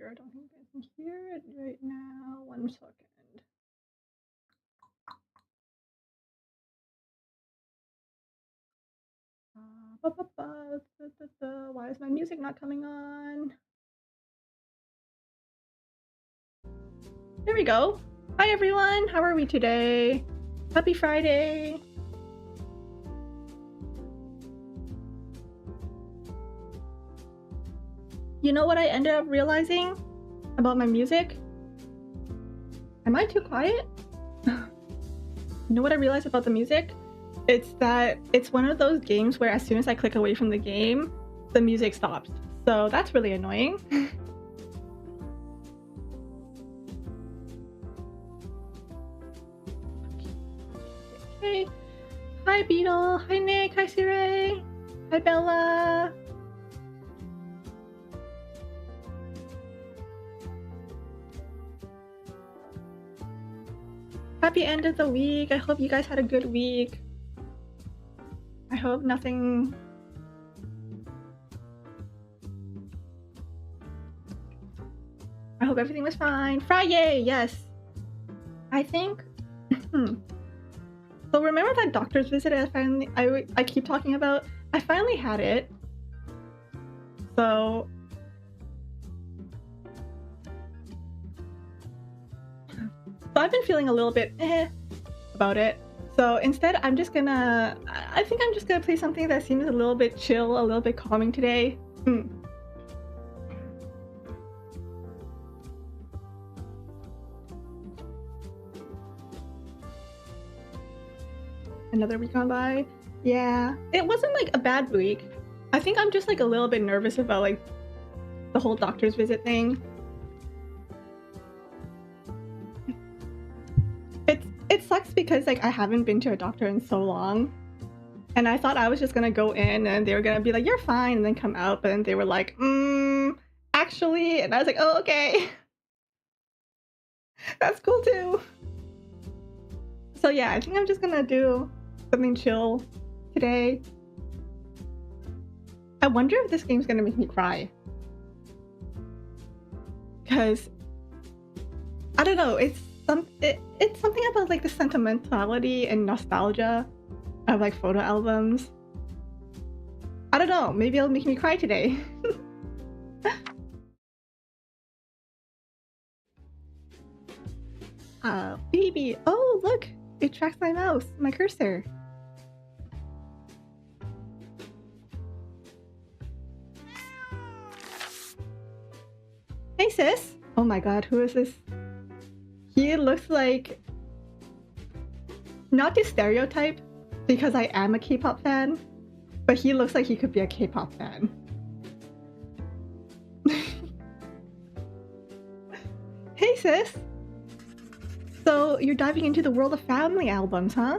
here. I don't think I can hear it right now. 1 second. Why is my music not coming on? There we go. Hi everyone, how are we today? Happy Friday. You know what I ended up realizing about my music? Am I too quiet? You know what I realized about the music? It's that it's one of those games where as soon as I click away from the game, the music stops. So that's really annoying. Okay. Hi Beetle, hi Nick, hi Sire, hi Bella. Happy end of the week. I hope you guys had a good week. I hope nothing... I hope everything was fine. Friday, yes. I think... So remember that doctor's visit I keep talking about? I finally had it. So... I've been feeling a little bit about it. So instead, I think I'm just gonna play something that seems a little bit chill, a little bit calming today. Another week gone by. Yeah, it wasn't like a bad week. I think I'm just like a little bit nervous about like the whole doctor's visit thing. It sucks because like I haven't been to a doctor in so long, and I thought I was just gonna go in and they were gonna be like, you're fine, and then come out, but then they were like, actually, and I was like, oh, okay. That's cool too. So yeah, I think I'm just gonna do something chill today. I wonder if this game's gonna make me cry. Because I don't know, it's something about like the sentimentality and nostalgia of like photo albums. I don't know, maybe it'll make me cry today. Baby, oh look, it tracks my mouse, my cursor. Hey sis! Oh my god, who is this? He looks like... Not to stereotype, because I am a K-pop fan, but he looks like he could be a K-pop fan. Hey sis! So you're diving into the world of family albums, huh?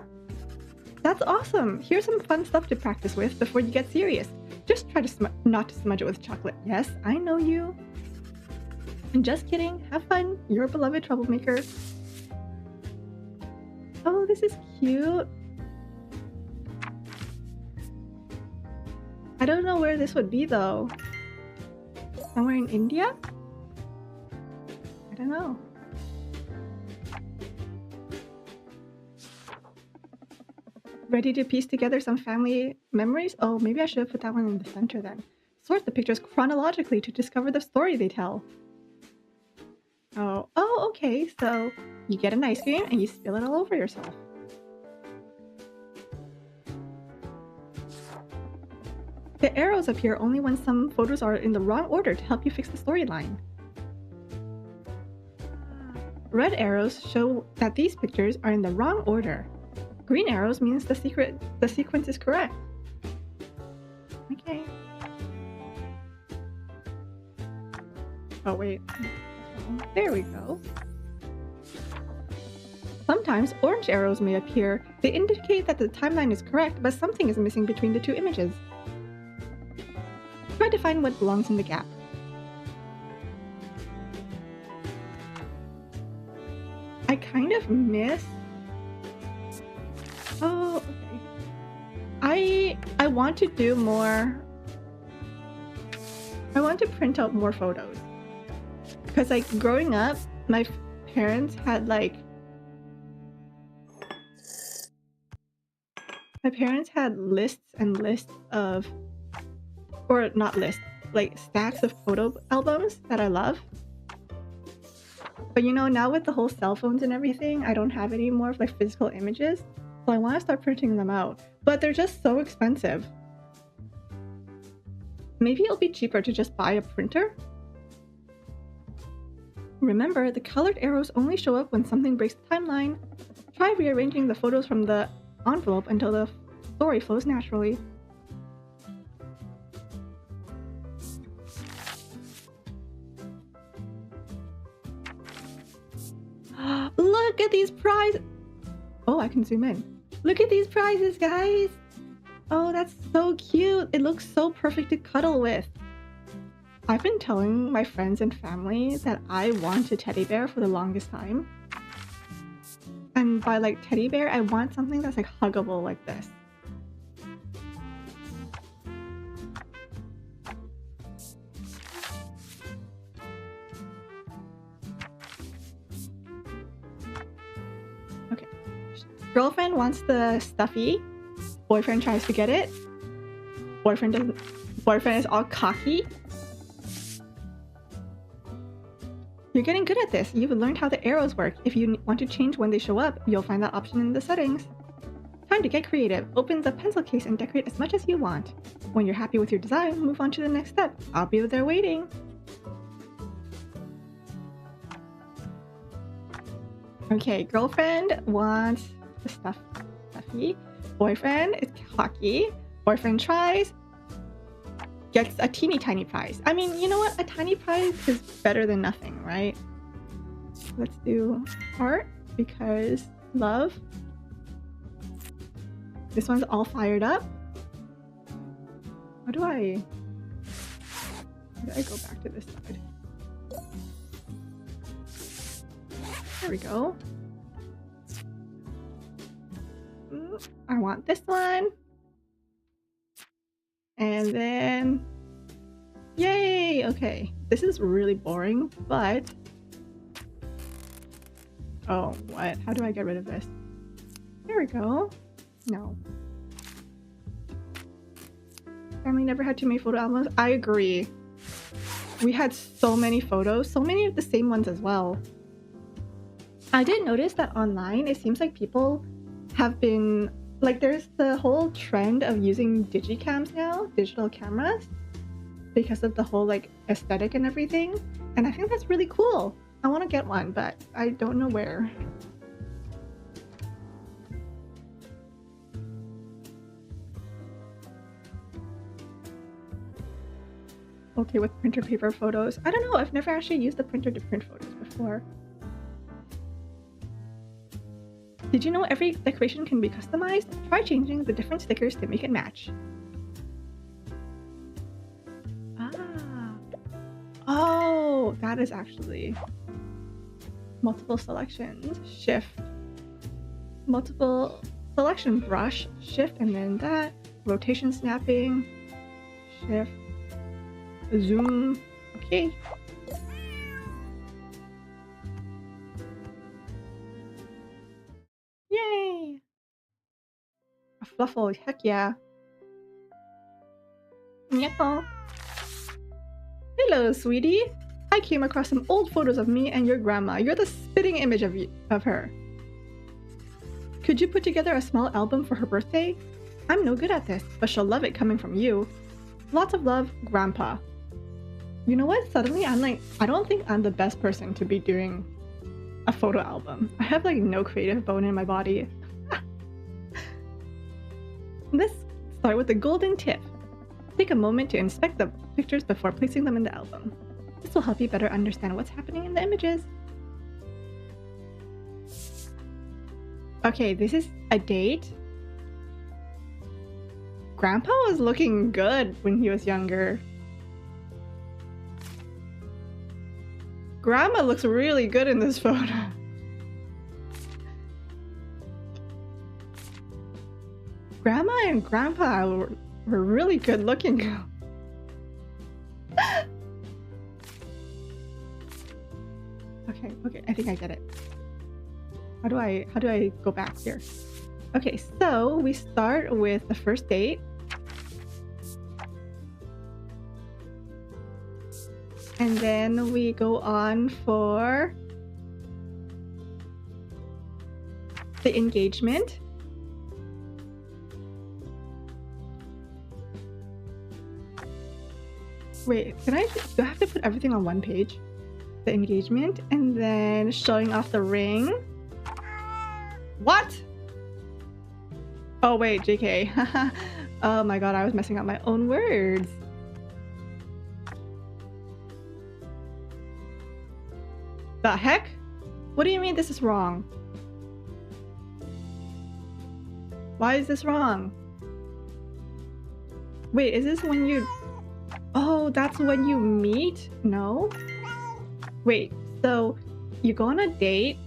That's awesome! Here's some fun stuff to practice with before you get serious. Just try to not to smudge it with chocolate. Yes, I know you. I'm just kidding. Have fun. You're a beloved troublemaker. Oh, this is cute. I don't know where this would be though. Somewhere in India? I don't know. Ready to piece together some family memories? Oh, maybe I should have put that one in the center then. Sort the pictures chronologically to discover the story they tell. Oh, okay, so you get an ice cream and you spill it all over yourself. The arrows appear only when some photos are in the wrong order to help you fix the storyline. Red arrows show that these pictures are in the wrong order. Green arrows means the sequence is correct. Okay. Oh wait. There we go. Sometimes orange arrows may appear. They indicate that the timeline is correct, but something is missing between the two images. Try to find what belongs in the gap. I kind of miss... Oh, okay. I want to do more... I want to print out more photos. Because like growing up, my parents had like lists and lists of, or not lists, like stacks of photo albums that I love. But you know, now with the whole cell phones and everything, I don't have any more of like physical images. So I want to start printing them out. But they're just so expensive. Maybe it'll be cheaper to just buy a printer? Remember, the colored arrows only show up when something breaks the timeline. Try rearranging the photos from the envelope until the story flows naturally. Look at these prizes! Oh, I can zoom in. Look at these prizes, guys! Oh, that's so cute! It looks so perfect to cuddle with. I've been telling my friends and family that I want a teddy bear for the longest time. And by like teddy bear, I want something that's like huggable like this. Okay. Girlfriend wants the stuffy. Boyfriend tries to get it. Boyfriend doesn't. Boyfriend is all cocky. You're getting good at this. You've learned how the arrows work. If you want to change when they show up, you'll find that option in the settings. Time to get creative. Open the pencil case and decorate as much as you want. When you're happy with your design, move on to the next step. I'll be there waiting. Okay, girlfriend wants the stuffy. Boyfriend is cocky. Boyfriend tries. Gets a teeny tiny prize. I mean, you know what? A tiny prize is better than nothing, right? Let's do heart because love. This one's all fired up. How do I go back to this side? There we go. I want this one. And then, yay! Okay, this is really boring, but... Oh, what? How do I get rid of this? There we go. No. Family never had too many photo albums. I agree. We had so many photos, so many of the same ones as well. I did notice that online, it seems like people have been... Like, there's the whole trend of using digicams now, digital cameras, because of the whole, like, aesthetic and everything. And I think that's really cool. I want to get one, but I don't know where. Okay, with printer paper photos. I don't know, I've never actually used the printer to print photos before. Did you know every decoration can be customized? Try changing the different stickers to make it match. Ah. Oh, that is actually multiple selections. Shift. Multiple selection brush. Shift and then that. Rotation snapping. Shift. Zoom. Okay. Yay! A fluffle, heck yeah. Nyako. Hello, sweetie. I came across some old photos of me and your grandma. You're the spitting image of her. Could you put together a small album for her birthday? I'm no good at this, but she'll love it coming from you. Lots of love, Grandpa. You know what? Suddenly I'm like, I don't think I'm the best person to be doing a photo album. I have like no creative bone in my body. Let's start with the golden tip. Take a moment to inspect the pictures before placing them in the album. This will help you better understand what's happening in the images. Okay, this is a date. Grandpa was looking good when he was younger. Grandma looks really good in this photo. Grandma and Grandpa were really good looking. think I get it. How do I go back here? Okay, so we start with the first date. And then we go on for the engagement. Wait, do I have to put everything on one page? The engagement, and then showing off the ring. What? Oh wait, JK. Oh my god, I was messing up my own words. The heck? What do you mean this is wrong? Why is this wrong? Wait, is this when you... Oh, that's when you meet? No? Wait, so you go on a date.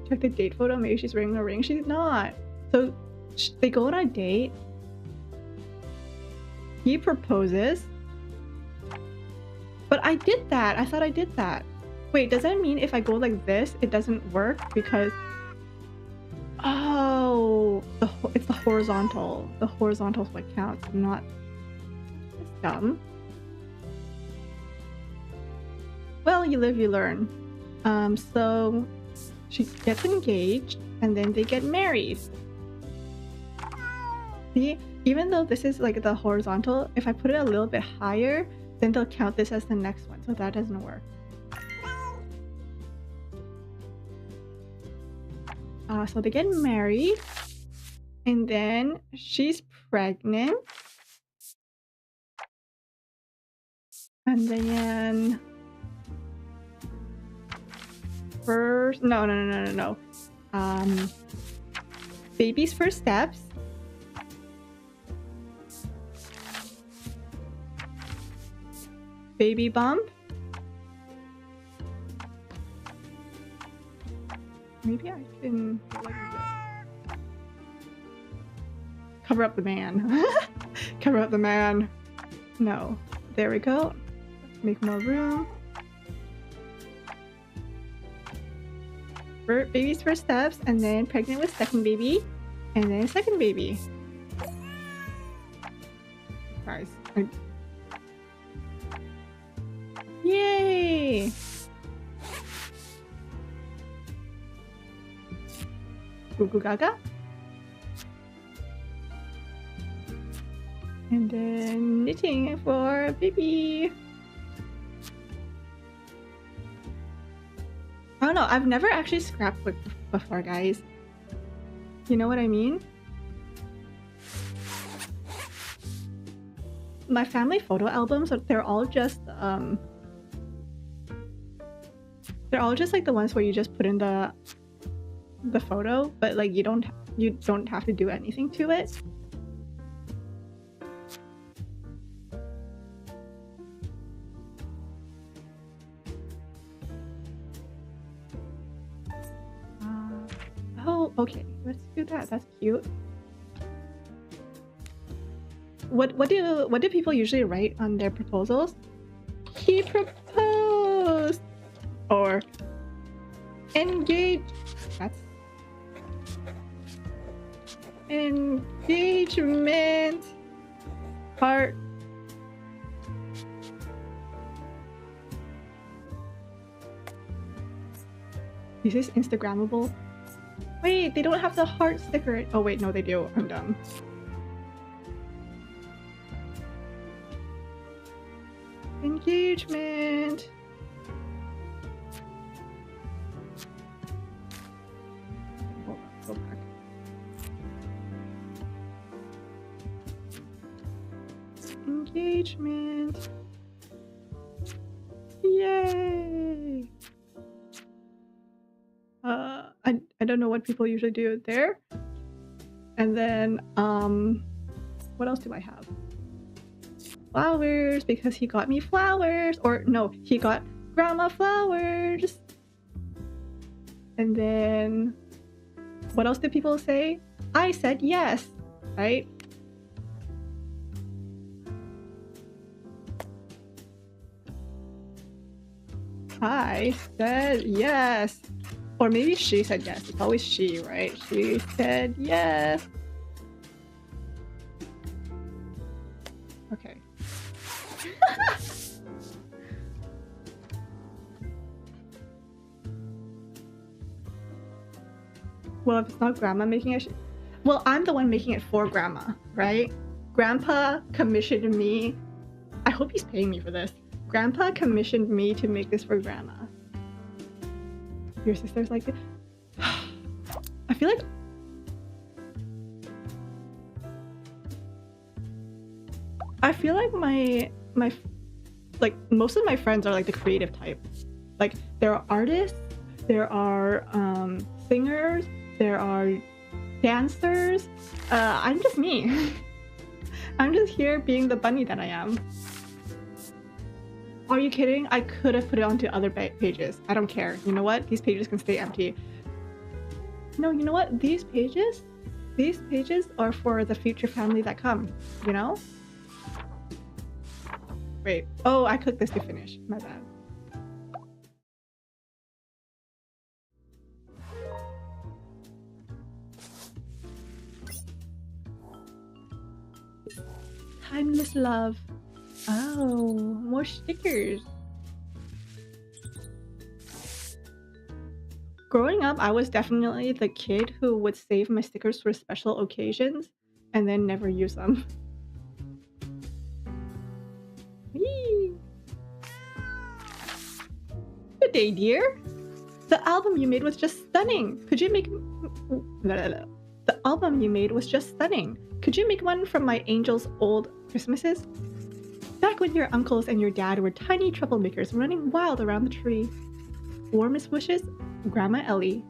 Check the date photo. Maybe she's wearing a ring. She's not. So they go on a date. He proposes. But I did that. I thought I did that. Wait, does that mean if I go like this, it doesn't work? Because... Oh, it's the horizontal. The horizontal is what counts, not... It's dumb. Well, you live, you learn. So she gets engaged, and then they get married. See, even though this is like the horizontal, if I put it a little bit higher, then they'll count this as the next one, so that doesn't work. So they get married, and then she's pregnant, and then first no. Baby's first steps. Baby bump. Maybe I can go like this. Cover up the man. Cover up the man. No. There we go. Make more room. Baby's first steps, and then pregnant with second baby, and then second baby. Guys. Yay! Goo goo gaga. And then knitting for baby. I don't know, I've never actually scrapbooked before, guys. You know what I mean? My family photo albums, they're all just like the ones where you just put in the photo, but like you don't have to do anything to it. Oh, okay, let's do that. That's cute. What do people usually write on their proposals? He proposed, or engaged. That's engagement part. Is this Instagrammable? Wait, they don't have the heart sticker. Oh wait, no, they do. I'm dumb. Engagement. Hold on, go back. Engagement. Yay! I don't know what people usually do there. And then what else do I have? Flowers, because he got me flowers. Or no, he got grandma flowers. And then what else did people say? I said yes, right? I said yes. Or maybe she said yes. It's always she, right? She said yes. Okay. Well, if it's not grandma making it, well, I'm the one making it for grandma, right? Grandpa commissioned me. I hope he's paying me for this. Grandpa commissioned me to make this for grandma. Your sister's like, I feel like my like most of my friends are like the creative type. Like there are artists, there are singers, there are dancers. I'm just me. I'm just here being the bunny that I am. Are you kidding? I could have put it onto other pages. I don't care. You know what? These pages can stay empty. No, you know what? These pages are for the future family that come, you know? Wait. Oh, I clicked this to finish. My bad. Timeless love. Oh, more stickers. Growing up, I was definitely the kid who would save my stickers for special occasions and then never use them. Whee! Good day, dear. The album you made was just stunning. Could you make... The album you made was just stunning. Could you make one from my angel's old Christmases? Back when your uncles and your dad were tiny troublemakers running wild around the tree. Warmest wishes, Grandma Ellie.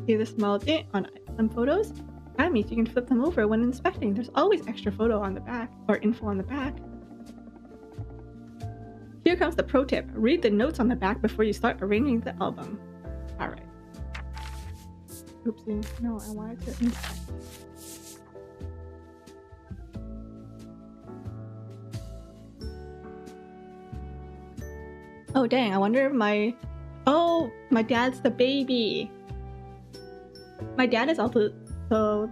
See the smiled on some photos? That means you can flip them over when inspecting. There's always extra photo on the back, or info on the back. Here comes the pro tip. Read the notes on the back before you start arranging the album. Alright. Oopsie. No, I wanted to inspect. Oh dang, I wonder if my dad's the baby. My dad is also the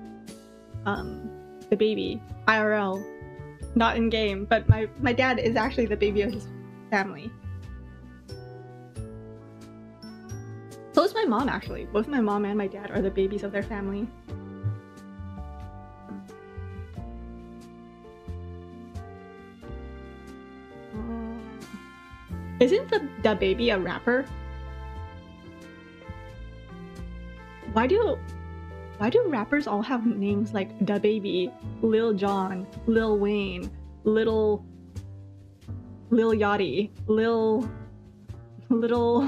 baby IRL, not in game, but my dad is actually the baby of his family. So is my mom, actually. Both my mom and my dad are the babies of their family. Isn't the baby a rapper? Why do rappers all have names like Da Baby, Lil Jon, Lil Wayne, Lil Yachty, Little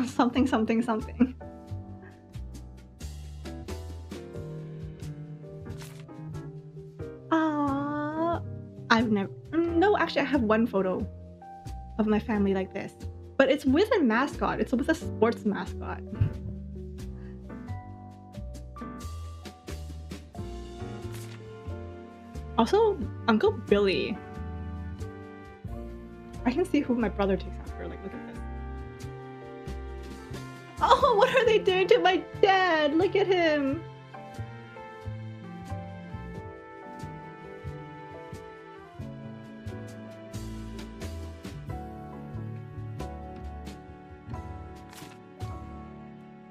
something something something? I've never... No, actually I have one photo of my family like this. But it's with a mascot. It's with a sports mascot. Also, Uncle Billy. I can see who my brother takes after. Like, look at this. Oh, what are they doing to my dad? Look at him.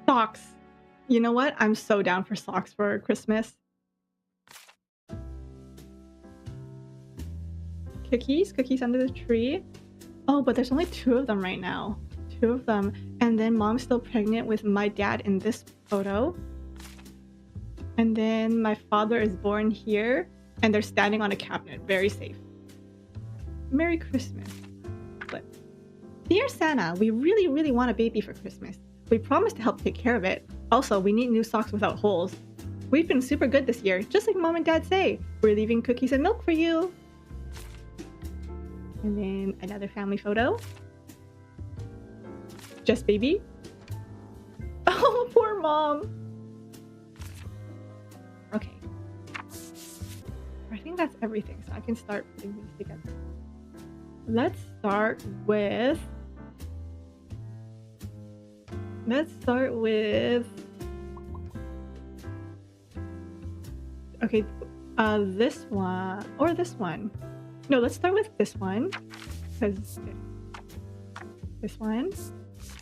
Socks. You know what? I'm so down for socks for Christmas. Cookies under the tree. Oh, but there's only 2 of them right now. 2 of them. And then mom's still pregnant with my dad in this photo. And then my father is born here and they're standing on a cabinet. Very safe. Merry Christmas. But dear Santa, we really, really want a baby for Christmas. We promise to help take care of it. Also, we need new socks without holes. We've been super good this year, just like mom and dad say. We're leaving cookies and milk for you. And then another family photo. Just baby. Oh, poor mom. Okay. I think that's everything, so I can start putting these together. Let's start with okay, this one or this one. No, let's start with this one because this one,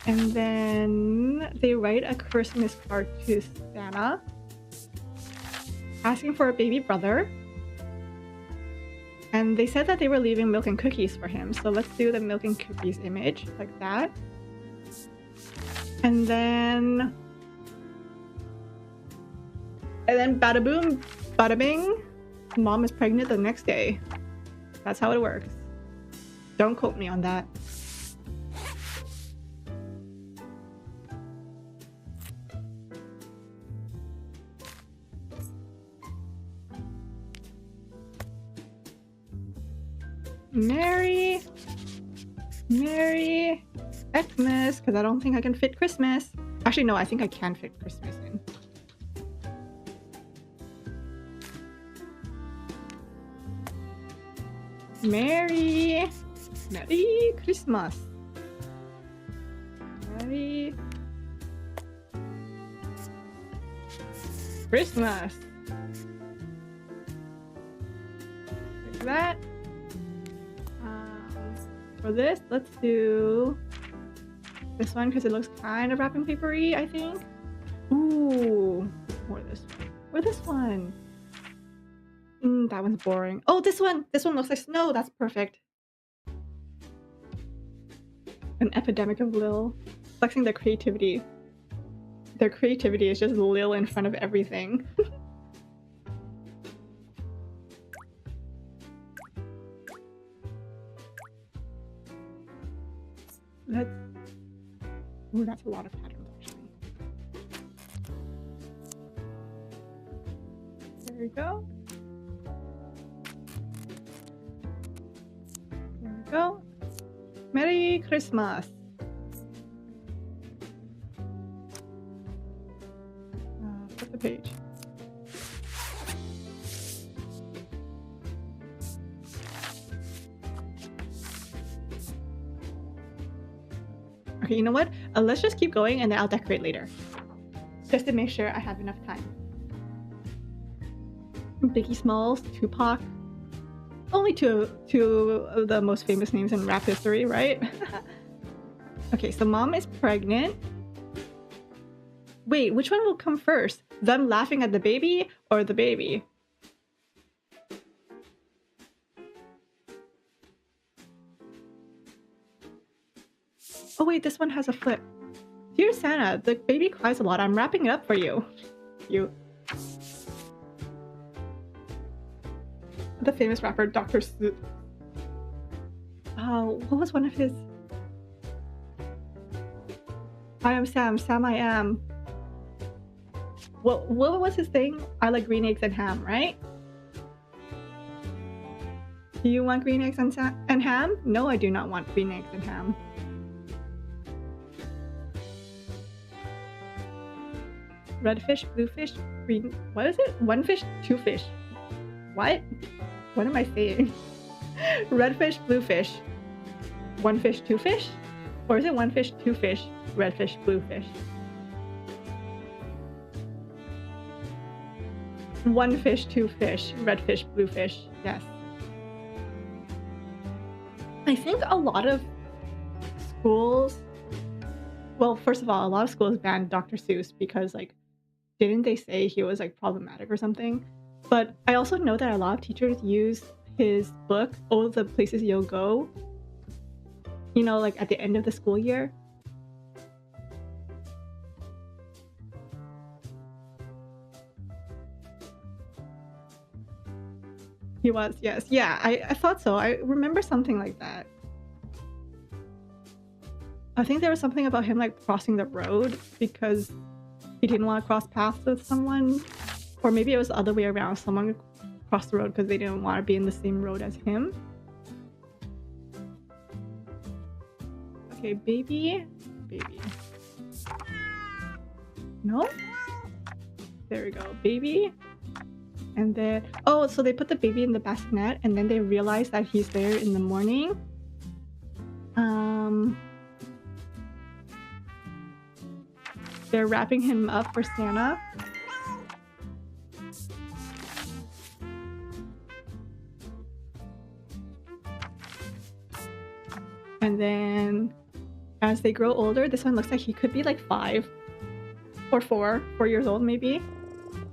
and then they write a Christmas card to Santa asking for a baby brother, and they said that they were leaving milk and cookies for him. So let's do the milk and cookies image like that, and then bada boom, bada bing, mom is pregnant the next day. That's how it works. Don't quote me on that. Merry Xmas, because I don't think I can fit Christmas. Actually, no, I think I can fit Christmas in. Merry Christmas. Merry Christmas. Like that. For this, let's do this one because it looks kind of wrapping papery, I think. Ooh, or this one. Or this one. That one's boring. Oh, this one! This one looks like snow. That's perfect. An epidemic of Lil. Flexing their creativity. Their creativity is just Lil in front of everything. Ooh, that's a lot of patterns, actually. There we go. There we go. Merry Christmas. Flip the page. Okay, you know what? Let's just keep going and then I'll decorate later. Just to make sure I have enough time. Biggie Smalls, Tupac. Only two of the most famous names in rap history, right? Okay, so mom is pregnant. Wait, which one will come first? Them laughing at the baby or the baby? Oh wait, this one has a flip. Dear Santa, the baby cries a lot. I'm wrapping it up for you. You. The famous rapper Dr. Seuss. What was one of his? I am Sam, Sam I am. What was his thing? I like green eggs and ham, right? Do you want green eggs and ham? No, I do not want green eggs and ham. Red fish, blue fish, green... What is it? One fish, two fish. What? What am I saying? Red fish, blue fish. One fish, two fish? Or is it one fish, two fish, red fish, blue fish? One fish, two fish, red fish, blue fish. Yes. I think a lot of schools... Well, first of all, a lot of schools banned Dr. Seuss because, like, didn't they say he was, like, problematic or something? But I also know that a lot of teachers use his book, All the Places You'll Go, you know, like, at the end of the school year. He was, yes. Yeah, I thought so. I remember something like that. I think there was something about him, like, crossing the road because he didn't want to cross paths with someone. Or maybe it was the other way around. Someone crossed the road because they didn't want to be in the same road as him. Okay, baby. No? There we go. Baby. And then... Oh, so they put the baby in the bassinet and then they realize that he's there in the morning. They're wrapping him up for Santa. And then as they grow older, this one looks like he could be like 5 or 4 years old maybe.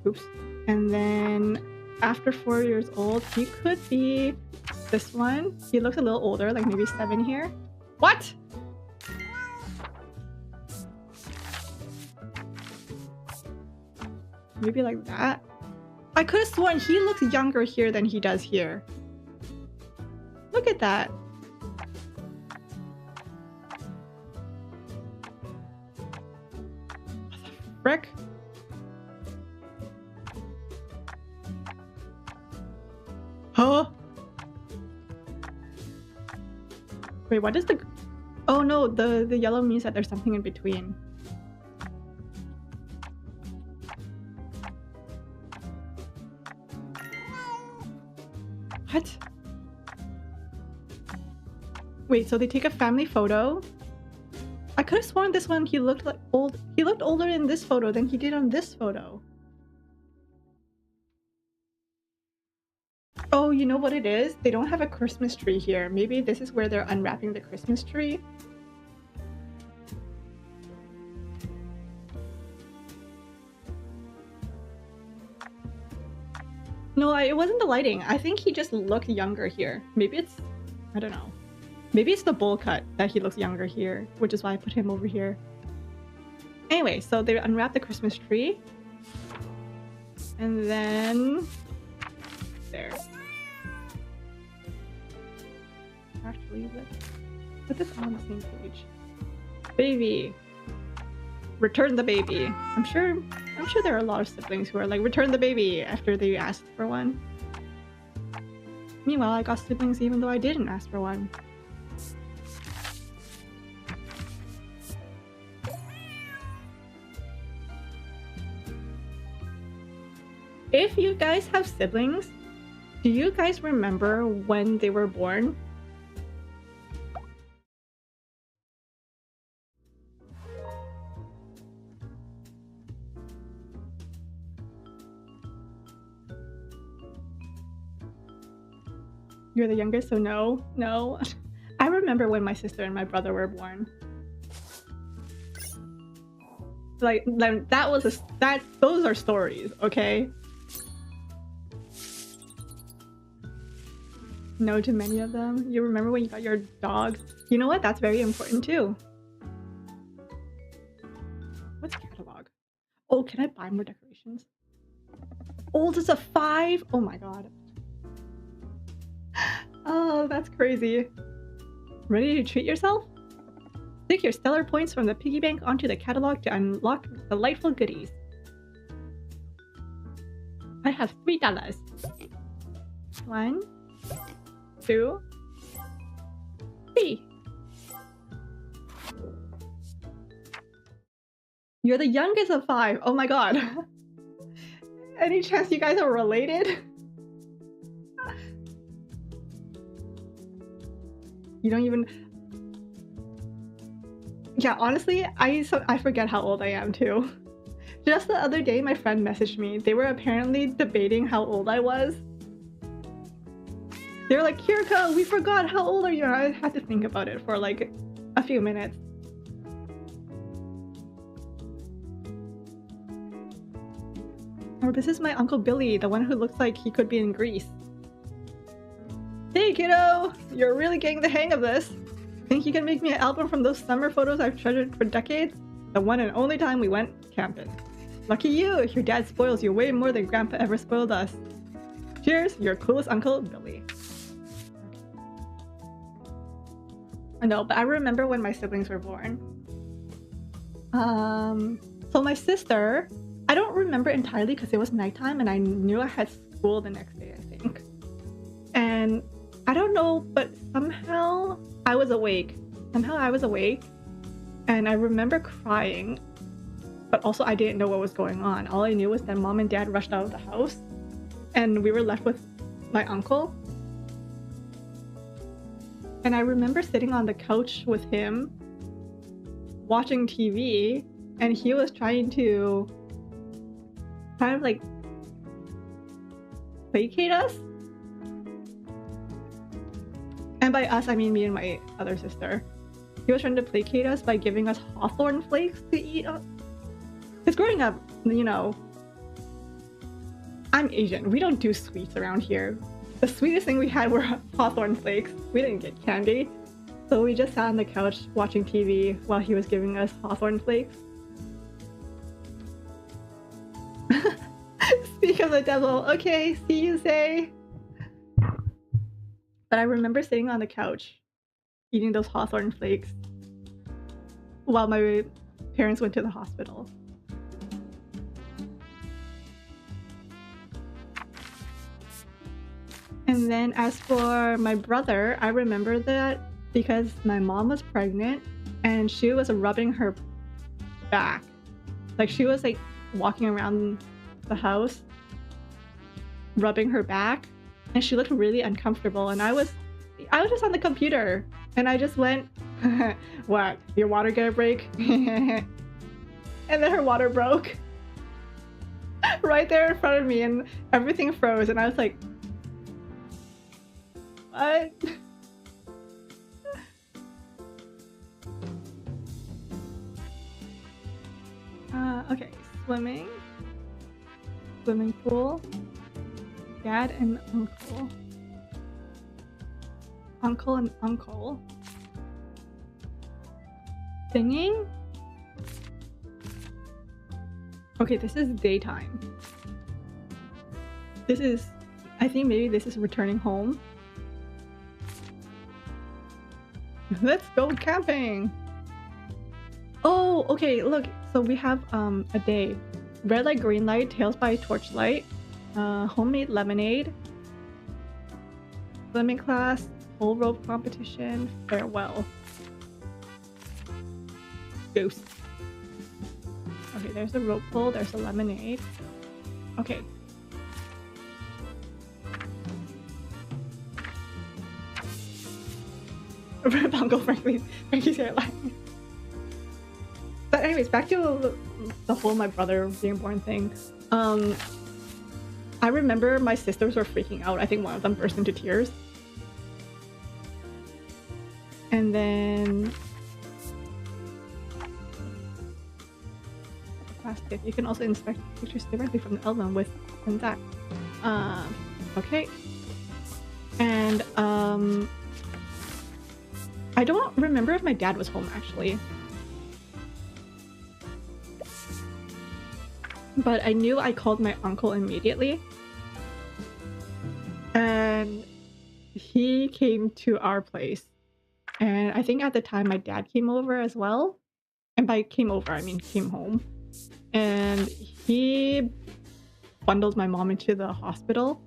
Oops. And then after 4 years old, he could be this one. He looks a little older, like maybe 7 here. What? Maybe like that. I could have sworn he looks younger here than he does here. Look at that. What the frick? Huh? Wait, what is the... Oh no, the yellow means that there's something in between. What? Wait, so they take a family photo? I could have sworn this one he looked like old. He looked older in this photo than he did on this photo. Oh, you know what it is? They don't have a Christmas tree here. Maybe this is where they're unwrapping the Christmas tree. No, it wasn't the lighting. I think he just looked younger here. Maybe it's... I don't know. Maybe it's the bowl cut that he looks younger here, which is why I put him over here. Anyway, so they unwrap the Christmas tree. And then... there. Actually, let's put this on the same page. Baby. Return the baby. I'm sure there are a lot of siblings who are like, return the baby after they asked for one. Meanwhile, I got siblings even though I didn't ask for one. If you guys have siblings, do you guys remember when they were born? You're the youngest, so no. No. I remember when my sister and my brother were born. Like that was those are stories, okay? No to many of them. You remember when you got your dog? You know what? That's very important too. What's catalog? Oh, can I buy more decorations? Old as a 5? Oh my god. Oh, that's crazy. Ready to treat yourself? Stick your stellar points from the piggy bank onto the catalog to unlock delightful goodies. I have $3. 1, 2, 3. You're the youngest of 5. Oh my god. Any chance you guys are related? You don't even... Yeah, honestly, I forget how old I am too. Just the other day, my friend messaged me. They were apparently debating how old I was. They were like, Kirruko, we forgot, how old are you? And I had to think about it for like a few minutes. Or this is my Uncle Billy, the one who looks like he could be in Greece. Hey kiddo, you're really getting the hang of this. Think you can make me an album from those summer photos I've treasured for decades? The one and only time we went camping. Lucky you, your dad spoils you way more than Grandpa ever spoiled us. Cheers, your coolest Uncle Billy. I know, but I remember when my siblings were born. So my sister, I don't remember entirely because it was nighttime and I knew I had school the next day, I think. And I don't know, but somehow I was awake. And I remember crying, but also I didn't know what was going on. All I knew was that mom and dad rushed out of the house and we were left with my uncle. And I remember sitting on the couch with him watching TV, and he was trying to kind of like placate us. And by us, I mean me and my other sister. He was trying to placate us by giving us hawthorn flakes to eat. Because growing up, you know, I'm Asian. We don't do sweets around here. The sweetest thing we had were hawthorn flakes. We didn't get candy. So we just sat on the couch watching TV while he was giving us hawthorn flakes. Speak of the devil. Okay, see you, say. But I remember sitting on the couch eating those hawthorn flakes while my parents went to the hospital. And then as for my brother, I remember that because my mom was pregnant and she was rubbing her back. Like she was like walking around the house rubbing her back, and she looked really uncomfortable, and I was just on the computer and I just went, what, your water gonna break? And then her water broke right there in front of me and everything froze, and I was like, what? Okay, swimming pool, dad and uncle and uncle, singing. Okay, this is daytime. I think maybe this is returning home. Let's go camping. Oh, okay, look, so we have a day. Red light, green light, Tales by Torchlight, homemade lemonade, swimming class, full rope competition, farewell. Ghost. Okay, there's a rope pull, there's a lemonade. Okay. Rip Uncle Frankie's hairline. But anyways, back to the whole my brother being born thing. I remember my sisters were freaking out. I think one of them burst into tears. And then plastic. You can also inspect pictures directly from the album with that. Okay. And I don't remember if my dad was home actually. But I knew I called my uncle immediately. And he came to our place. And I think at the time my dad came over as well. And by came over, I mean came home. And he bundled my mom into the hospital,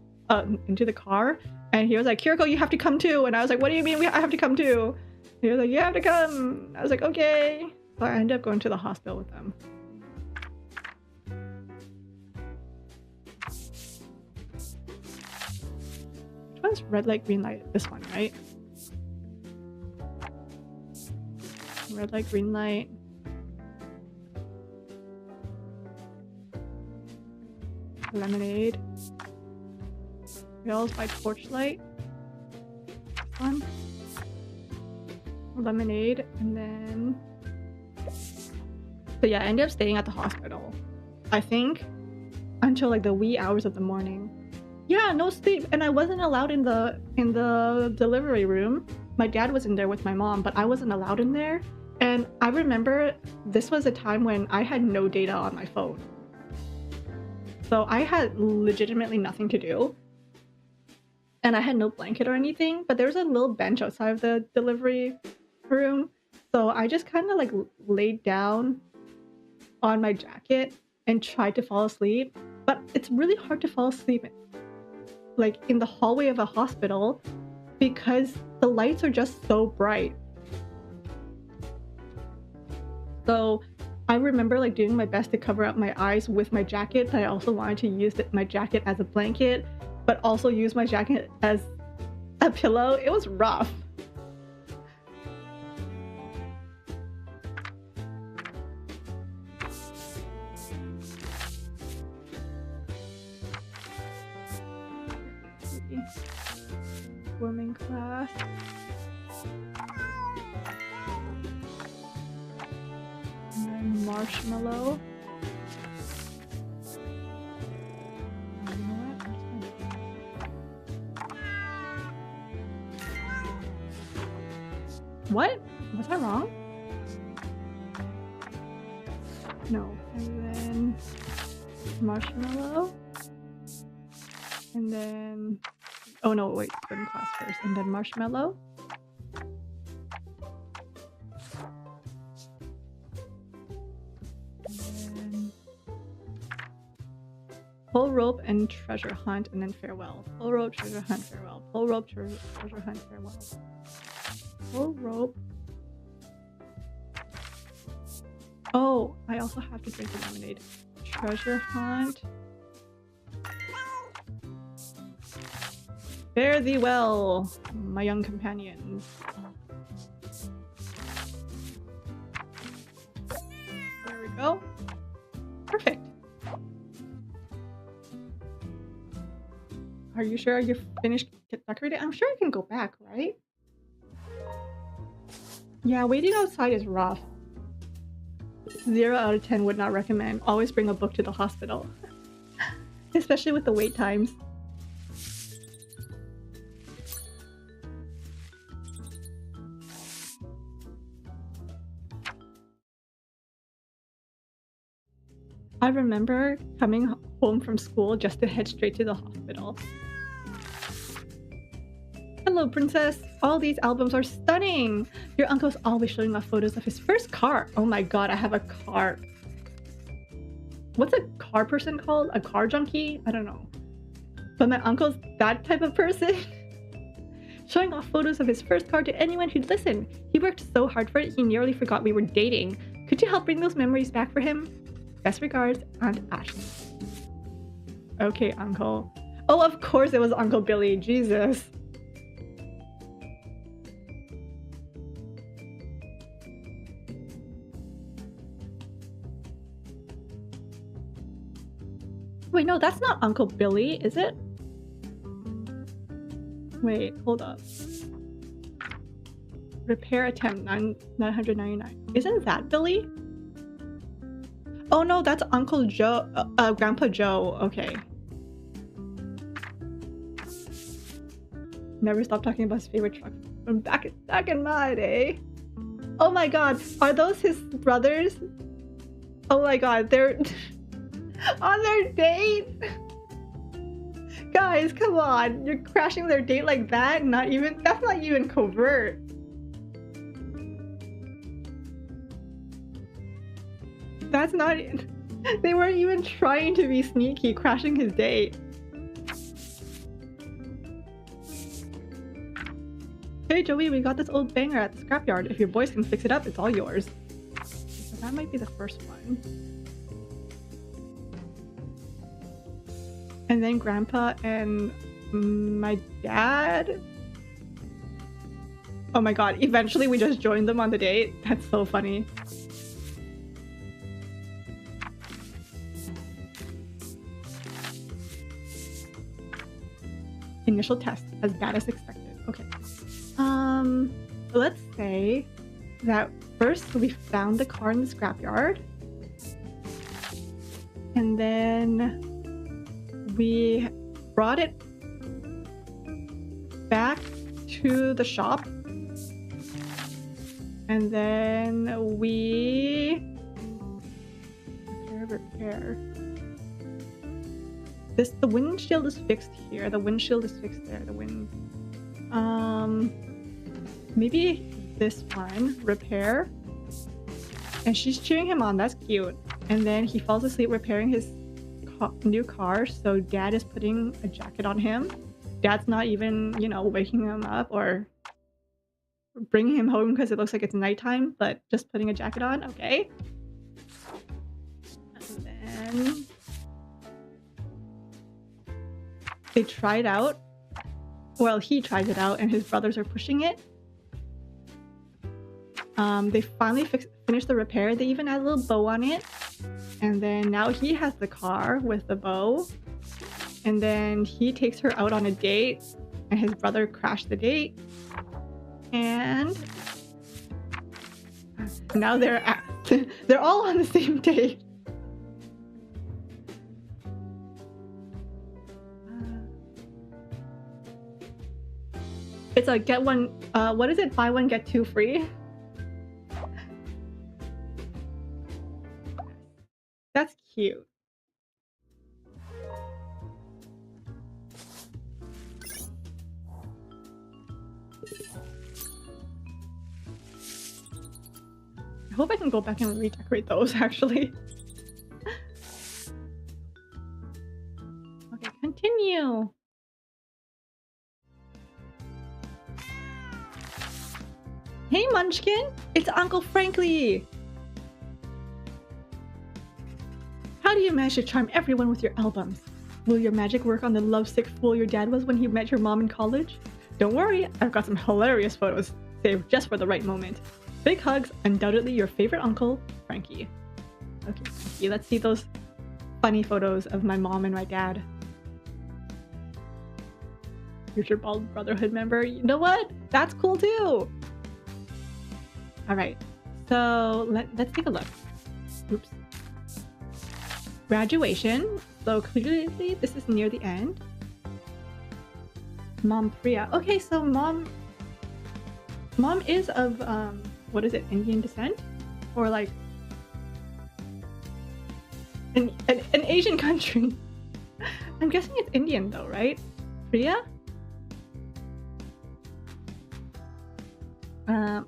into the car. And he was like, Kirruko, you have to come too. And I was like, what do you mean I have to come too? He was like, you have to come. I was like, okay. So I ended up going to the hospital with them. Which one's red light, green light? This one, right? Red light, green light. Lemonade. Tales by Torchlight. This one. Lemonade, and then so yeah, I ended up staying at the hospital, I think, until like the wee hours of the morning. Yeah, no sleep, and I wasn't allowed in the delivery room. My dad was in there with my mom, but I wasn't allowed in there. And I remember this was a time when I had no data on my phone, so I had legitimately nothing to do. And I had no blanket or anything, but there was a little bench outside of the delivery room, so I just kind of like laid down on my jacket and tried to fall asleep. But it's really hard to fall asleep like in the hallway of a hospital because the lights are just so bright. So I remember like doing my best to cover up my eyes with my jacket, but I also wanted to use my jacket as a blanket, but also use my jacket as a pillow. It was rough. Swimming class. And then marshmallow. You know what? Was I wrong? No. And then marshmallow. And then... Oh no, wait. Swim class first. And then marshmallow. And then pull rope and treasure hunt, and then farewell. Pull rope, treasure hunt, farewell. Pull rope, treasure hunt, farewell. Pull rope. Oh, I also have to drink the lemonade. Treasure hunt. Fare thee well, my young companions. There we go. Perfect. Are you sure you're finished decorating? I'm sure I can go back, right? Yeah, waiting outside is rough. 0 out of 10 would not recommend. Always bring a book to the hospital. Especially with the wait times. I remember coming home from school just to head straight to the hospital. Hello, princess. All these albums are stunning. Your uncle's always showing off photos of his first car. Oh my god, I have a car. What's a car person called? A car junkie? I don't know. But my uncle's that type of person. Showing off photos of his first car to anyone who'd listen. He worked so hard for it, he nearly forgot we were dating. Could you help bring those memories back for him? Best regards, Aunt Ashley. Okay, Uncle. Oh, of course it was Uncle Billy. Jesus. Wait, no, that's not Uncle Billy, is it? Wait, hold up. Repair attempt 999. Isn't that Billy? Oh no, that's Uncle Joe, Grandpa Joe. Okay. Never stop talking about his favorite truck from back in my day. Oh my god, are those his brothers? Oh my god, they're on their date. Guys, come on, you're crashing their date like that? That's not even covert. That's not... They weren't even trying to be sneaky, crashing his date. Hey Joey, we got this old banger at the scrapyard. If your boys can fix it up, it's all yours. So that might be the first one. And then Grandpa and my dad. Oh my god, eventually we just joined them on the date. That's so funny. Initial test, as bad as expected. Okay. Let's say that first we found the car in the scrapyard. And then we brought it back to the shop. And then we... Repair. The windshield is fixed here. The windshield is fixed there. The wind. Maybe this one. Repair. And she's cheering him on. That's cute. And then he falls asleep repairing his new car. So Dad is putting a jacket on him. Dad's not even, you know, waking him up or bringing him home because it looks like it's nighttime, but just putting a jacket on. Okay. And then they try it out. Well, he tries it out and his brothers are pushing it. They finally finished the repair. They even add a little bow on it. And then now he has the car with the bow. And then he takes her out on a date, and his brother crashed the date. And now they're all on the same date. It's a get one, what is it? Buy one, get two free? That's cute. I hope I can go back and redecorate those, actually. Okay, continue. Hey Munchkin, it's Uncle Frankly! How do you manage to charm everyone with your albums? Will your magic work on the lovesick fool your dad was when he met your mom in college? Don't worry, I've got some hilarious photos saved just for the right moment. Big hugs, undoubtedly your favorite uncle, Frankie. Okay, Frankie, let's see those funny photos of my mom and my dad. Future Bald Brotherhood member. You know what? That's cool too! Alright, so let's take a look. Oops. Graduation. So clearly this is near the end. Mom Priya. Okay, so mom is of what is it, Indian descent? Or like an Asian country. I'm guessing it's Indian though, right? Priya?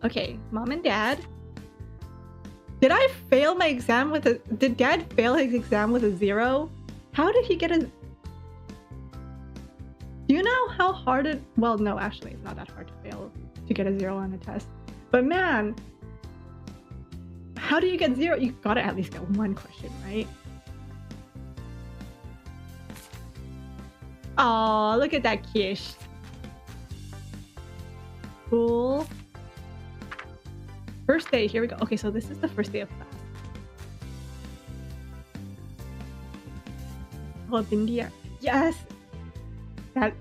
Okay, mom and dad. Did I fail my exam with a... Did dad fail his exam with a 0? How did he get a... Do you know how hard it... Well, no, actually, it's not that hard to fail to get a 0 on a test. But man, how do you get 0? You gotta at least get one question, right? Aw, look at that kish. Cool. First day, here we go. Okay, so this is the first day of class. Oh, India. Yes! That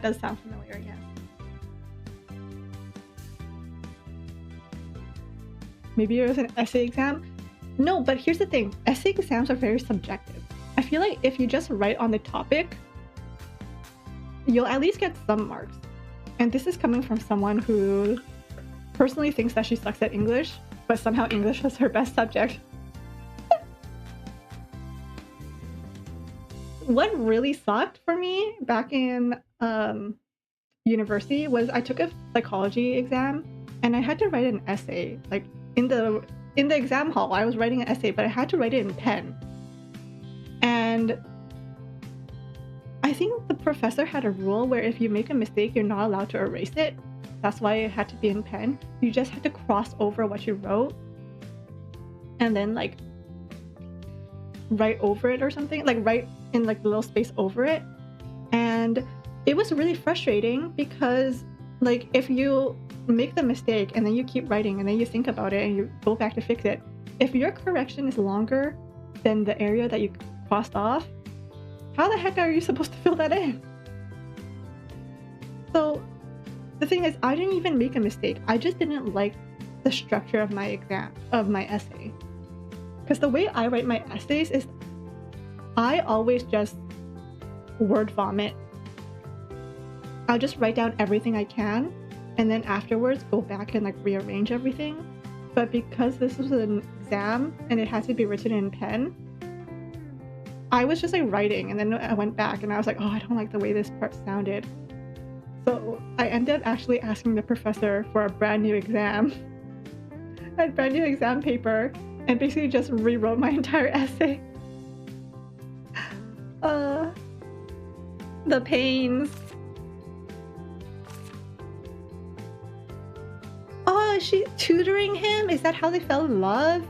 does sound familiar, yes. Maybe it was an essay exam? No, but here's the thing. Essay exams are very subjective. I feel like if you just write on the topic, you'll at least get some marks. And this is coming from someone who personally thinks that she sucks at English, but somehow English was her best subject. What really sucked for me back in university was I took a psychology exam and I had to write an essay. Like in the exam hall, I was writing an essay, but I had to write it in pen. And I think the professor had a rule where if you make a mistake, you're not allowed to erase it. That's why it had to be in pen. You just had to cross over what you wrote and then like write over it or something, like write in like the little space over it. And it was really frustrating because like if you make the mistake and then you keep writing and then you think about it and you go back to fix it, if your correction is longer than the area that you crossed off, how the heck are you supposed to fill that in? So the thing is, I didn't even make a mistake. I just didn't like the structure of my exam, of my essay. Because the way I write my essays is I always just word vomit. I'll just write down everything I can and then afterwards go back and like rearrange everything. But because this was an exam and it had to be written in pen, I was just like writing and then I went back and I was like, oh, I don't like the way this part sounded. So I ended up actually asking the professor for a brand new exam, a brand new exam paper, and basically just rewrote my entire essay. The pains. Oh, is she tutoring him? Is that how they fell in love?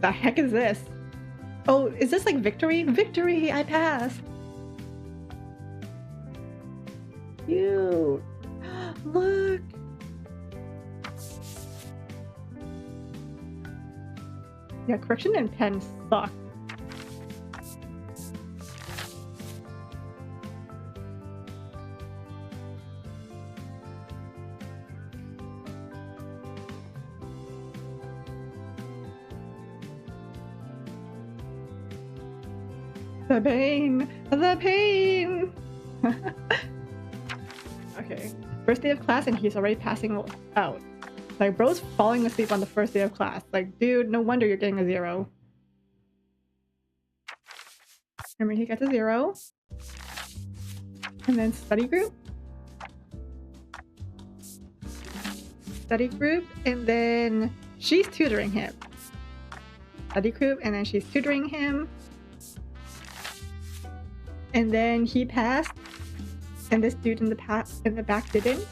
The heck is this? Oh, is this like victory? Victory! I passed! Cute! Look! Yeah, correction and pen suck. The pain! The pain! Okay. First day of class and he's already passing out. Like, bro's falling asleep on the first day of class. Like, dude, no wonder you're getting a 0. Remember, he gets a 0. And then study group. Study group, and then she's tutoring him. Study group, and then she's tutoring him. And then he passed, and this dude in the back didn't.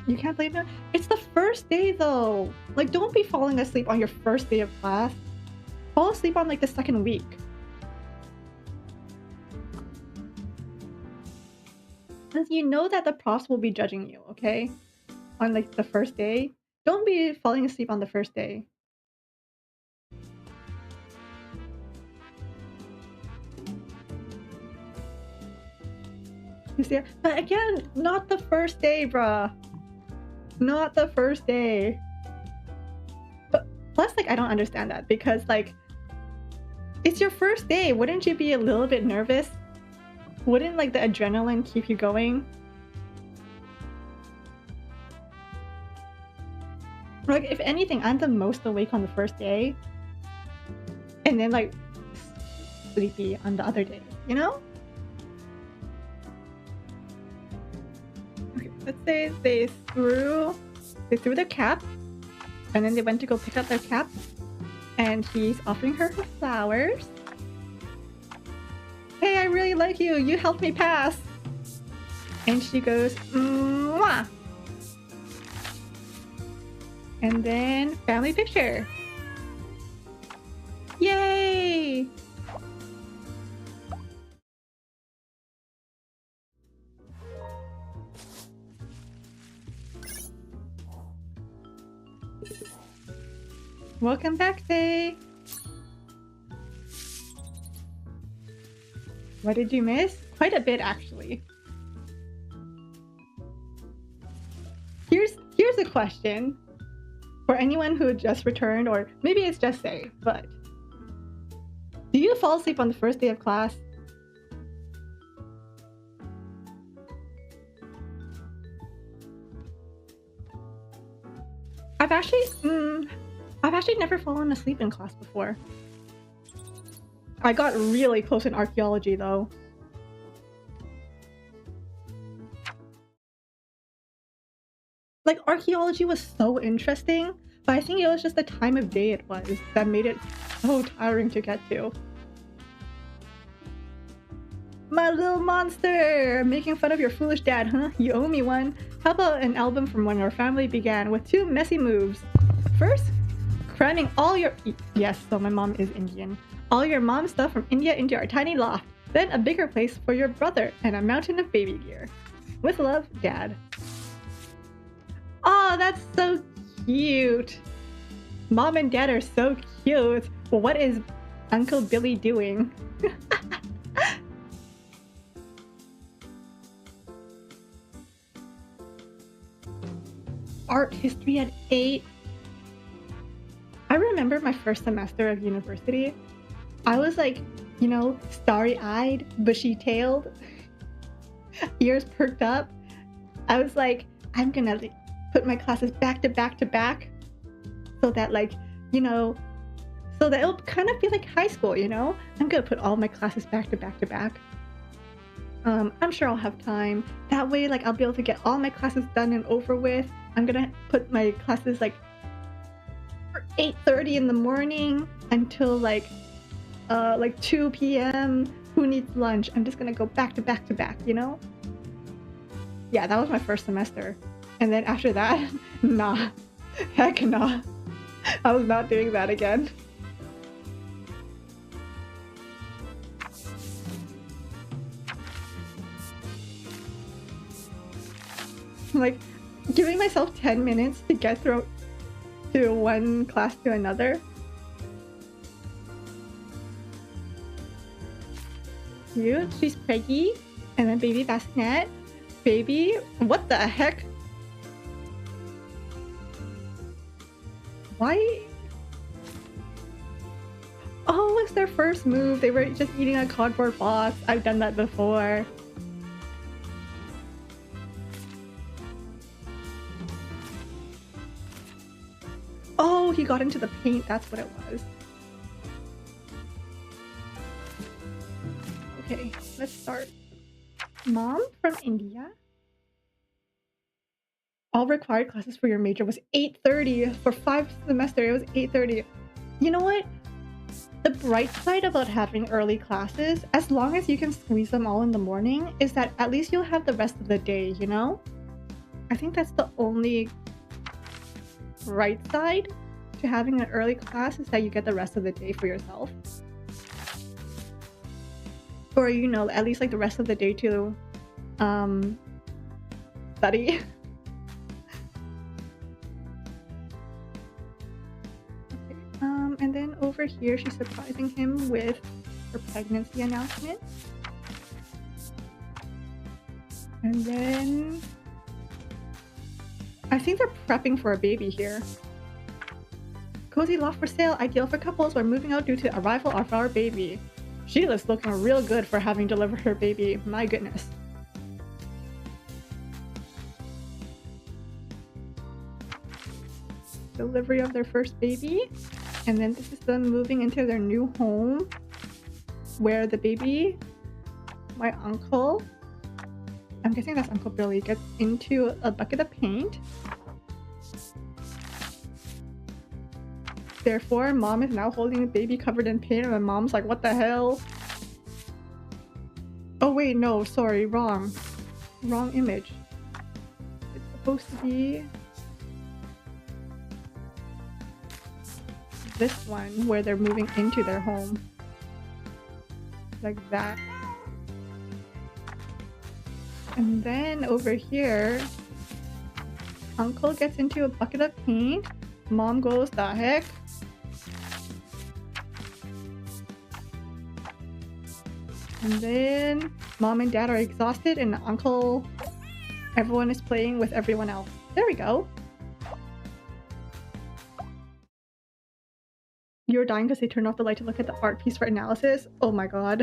You can't blame him. It's the first day though. Like, don't be falling asleep on your first day of class. Fall asleep on like the second week. Because you know that the profs will be judging you, okay? On like the first day. Don't be falling asleep on the first day. You see? But again, not the first day, bruh. Not the first day. But plus, like, I don't understand that because, like, it's your first day. Wouldn't you be a little bit nervous? Wouldn't, like, the adrenaline keep you going? Like, if anything, I'm the most awake on the first day. And then, like, sleepy on the other day, you know? Okay, let's say they threw their cap. And then they went to go pick up their cap. And he's offering her flowers. Hey, I really like you. You helped me pass. And she goes, mwah. And then family picture. Yay! Welcome back, Faye. What did you miss? Quite a bit, actually. Here's a question for anyone who just returned, or maybe it's just Faye, but do you fall asleep on the first day of class? I've actually never fallen asleep in class before. I got really close in archaeology though. Like, archaeology was so interesting, but I think it was just the time of day it was that made it so tiring to get to. My little monster! Making fun of your foolish dad, huh? You owe me one. How about an album from when your family began with 2 messy moves? First, cramming all your... Yes, so my mom is Indian. All your mom stuff from India into our tiny loft. Then a bigger place for your brother and a mountain of baby gear. With love, Dad. Oh, that's so cute. Mom and Dad are so cute. Well, what is Uncle Billy doing? Art history at 8. I remember my first semester of university. I was like, you know, starry-eyed, bushy-tailed, ears perked up. I was like, I'm gonna like, put my classes back to back to back so that, like, you know, so that it'll kind of be like high school, you know? I'm gonna put all my classes back to back to back. I'm sure I'll have time. That way, like, I'll be able to get all my classes done and over with. I'm gonna put my classes like 8:30 in the morning until like 2 p.m. Who needs lunch? I'm just gonna go back to back to back, you know? Yeah, that was my first semester. And then after that, nah. Heck nah. I was not doing that again. Like, giving myself 10 minutes to get through to one class to another. Cute. She's preggy. And then baby bassinet. baby? What the heck? Why? Oh, it's their first move. They were just eating a cardboard box. I've done that before. Oh, he got into the paint. That's what it was. Okay, let's start. Mom from India. All required classes for your major was 8:30. For 5 semesters, it was 8:30. You know what? The bright side about having early classes, as long as you can squeeze them all in the morning, is that at least you'll have the rest of the day, you know? I think that's the only bright side to having an early class, is that you get the rest of the day for yourself. Or, you know, at least like the rest of the day to study. And then over here, she's surprising him with her pregnancy announcement. And then I think they're prepping for a baby here. Cozy loft for sale, ideal for couples. We're moving out due to arrival of our baby. Sheila's looking real good for having delivered her baby. My goodness. Delivery of their first baby. And then this is them moving into their new home, where the baby, my uncle, I'm guessing that's Uncle Billy, gets into a bucket of paint. Therefore, mom is now holding the baby covered in paint, and my mom's like, what the hell? Oh wait, no, sorry, wrong image. It's supposed to be this one, where they're moving into their home. Like that. And then over here, Uncle gets into a bucket of paint. Mom goes, the heck? And then Mom and Dad are exhausted, and Uncle, everyone is playing with everyone else. There we go. You were dying because they turned off the light to look at the art piece for analysis? Oh my god.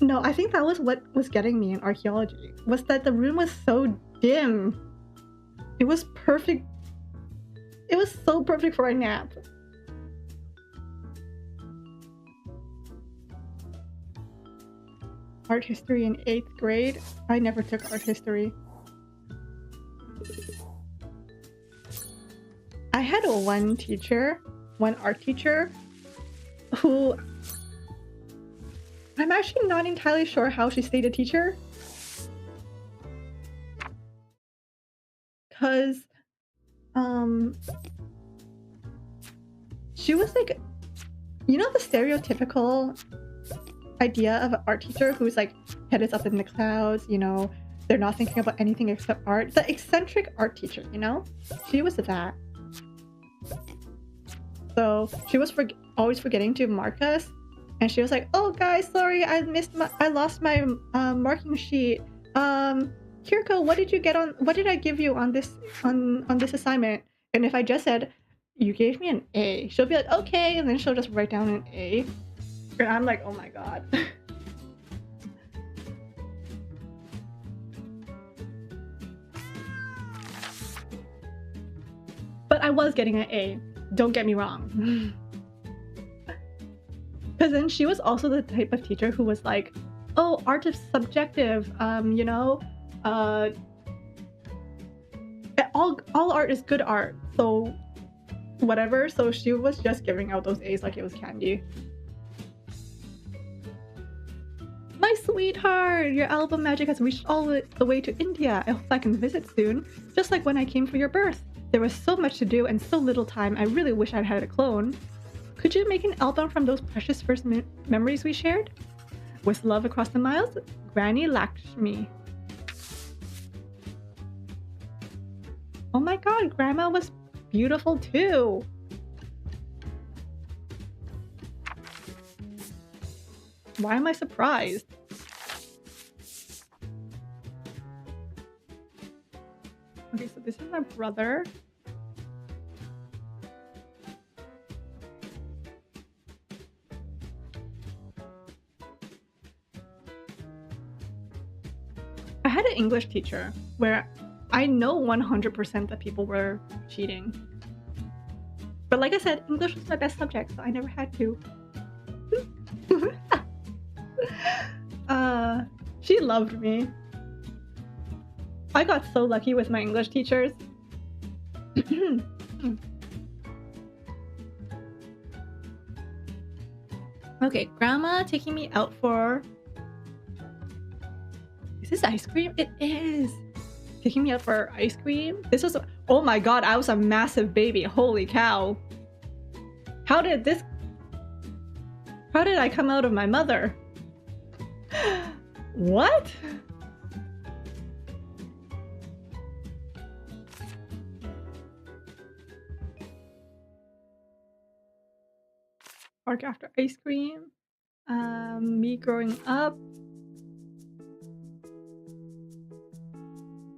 No, I think that was what was getting me in archaeology, was that the room was so dim. It was perfect. It was so perfect for a nap. Art history in 8th grade? I never took art history. I had one art teacher, who I'm actually not entirely sure how she stayed a teacher. Because she was like, you know, the stereotypical idea of an art teacher who's like, head is up in the clouds, you know, they're not thinking about anything except art. The eccentric art teacher, you know? She was that. So she was always forgetting to mark us, and she was like, "Oh guys, sorry, I lost my marking sheet. Kirruko, what did you get on? What did I give you on this assignment?" And if I just said, "You gave me an A," she'll be like, "Okay," and then she'll just write down an A, and I'm like, "Oh my god." But I was getting an A. Don't get me wrong. Because then she was also the type of teacher who was like, oh, art is subjective, you know, all art is good art, so whatever. So she was just giving out those A's like it was candy. My sweetheart, your album magic has reached all the way to India. I hope I can visit soon, just like when I came for your birth. There was so much to do and so little time. I really wish I'd had a clone. Could you make an album from those precious first memories we shared? With love across the miles, Granny Lakshmi. Oh my god, Grandma was beautiful too. Why am I surprised? this is my brother. I had an English teacher where I know 100% that people were cheating. But like I said, English was my best subject, so I never had to. She loved me. I got so lucky with my English teachers. Okay, grandma taking me out for... Is this ice cream? It is! Taking me out for ice cream? This was... Oh my god, I was a massive baby. Holy cow. How did I come out of my mother? What? Park after ice cream. Me growing up.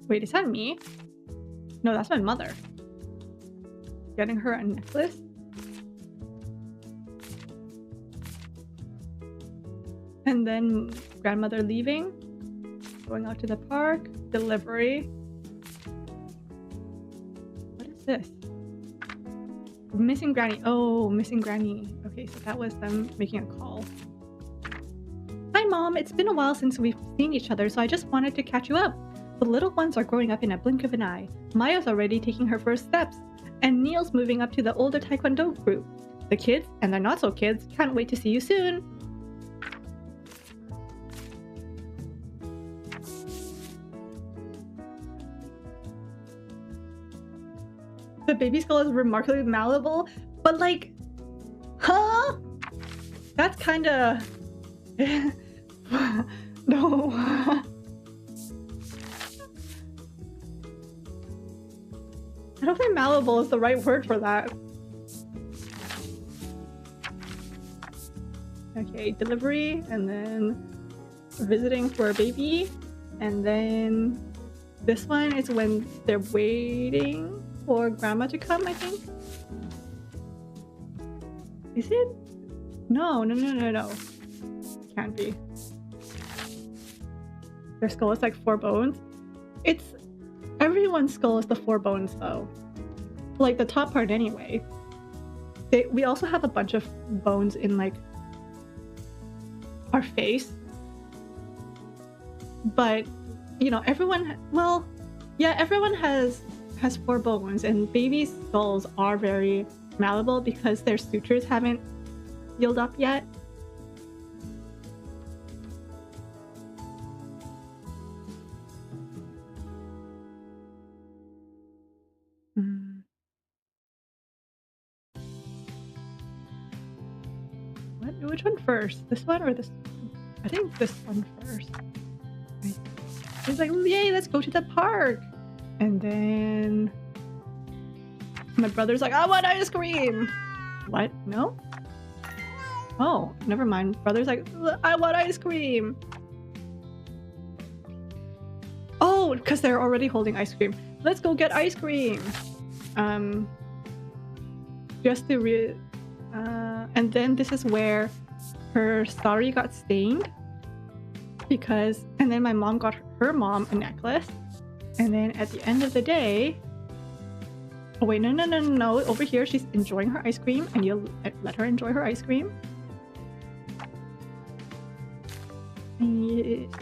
Wait, is that me? No, that's my mother. Getting her a necklace. And then grandmother leaving. Going out to the park. Delivery. What is this? Missing Granny. Oh, missing Granny. Okay, so that was them making a call. Hi, Mom. It's been a while since we've seen each other, so I just wanted to catch you up. The little ones are growing up in a blink of an eye. Maya's already taking her first steps, and Neil's moving up to the older Taekwondo group. The kids, and the not-so-kids, can't wait to see you soon. The baby skull is remarkably malleable, but like, huh? That's kinda... No. I don't think malleable is the right word for that. Okay, delivery, and then visiting for a baby, and then this one is when they're waiting for grandma to come, I think. Is it? No. Can't be. Their skull is like 4 bones. It's... Everyone's skull is the 4 bones though. Like the top part anyway. We also have a bunch of bones in like our face. But, you know, everyone... Well, yeah, everyone has 4 bones, and baby skulls are very malleable because their sutures haven't healed up yet. Which one first? This one or this one? I think this one first. Right. He's like, yay, let's go to the park. And then my brother's like, I want ice cream. What? No? Oh, never mind. Brother's like, I want ice cream. Oh, because they're already holding ice cream. Let's go get ice cream. Just to and then this is where her sari got stained because, and then my mom got her mom a necklace, and then at the end of the day, oh wait, no, over here she's enjoying her ice cream, and you let her enjoy her ice cream.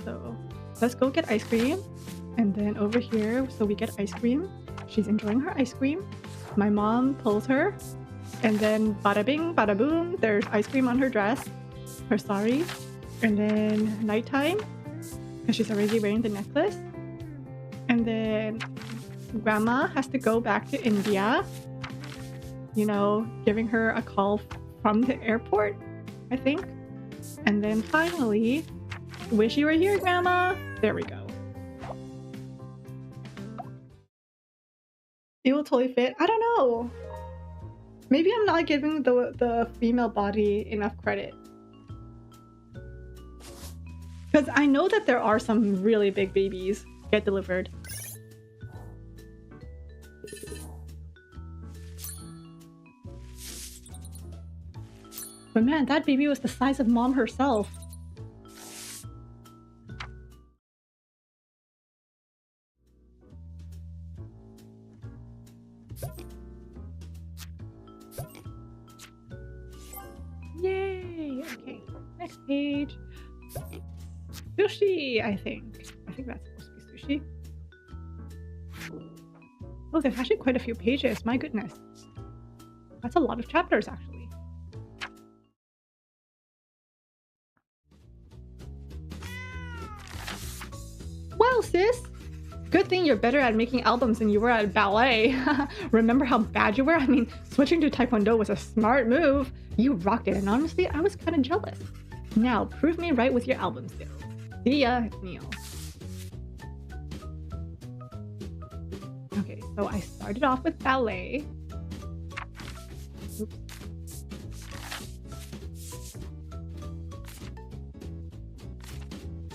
So let's go get ice cream, and then over here, so we get ice cream. She's enjoying her ice cream. My mom pulls her, and then bada bing, bada boom, there's ice cream on her dress, her sari, and then nighttime, because she's already wearing the necklace. And then grandma has to go back to India, you know, giving her a call from the airport, I think. And then finally, wish you were here, grandma. There we go. It will totally fit. I don't know. Maybe I'm not giving the female body enough credit. Because I know that there are some really big babies get delivered. But man, that baby was the size of mom herself. Yay! Okay, next page. Sushi, I think. I think that's supposed to be sushi. Oh, there's actually quite a few pages. My goodness. That's a lot of chapters, actually. Well, sis, good thing you're better at making albums than you were at ballet. Remember how bad you were? I mean, switching to Taekwondo was a smart move. You rocked it, and honestly, I was kind of jealous. Now, prove me right with your album skills. See ya, Neil. Okay, so I started off with ballet. Oops.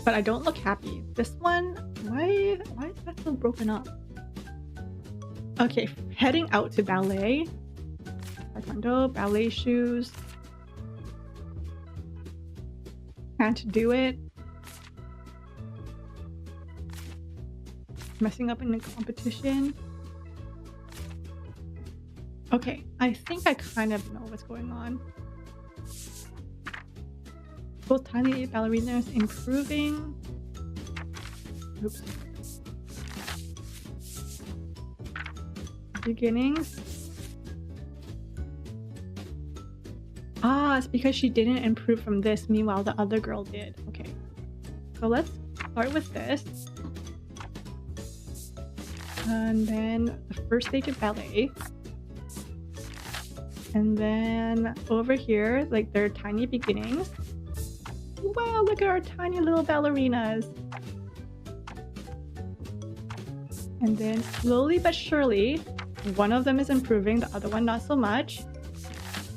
But I don't look happy. This one, why is that so broken up? Okay, heading out to ballet. Taekwondo, ballet shoes. Can't do it. Messing up in the competition. Okay, I think I kind of know what's going on. Both tiny ballerinas improving. Oops. Beginnings. Ah, it's because she didn't improve from this, meanwhile the other girl did. Okay. So let's start with this. And then the first stage of ballet. And then over here, like their tiny beginnings. Wow, look at our tiny little ballerinas. And then slowly but surely, one of them is improving, the other one not so much.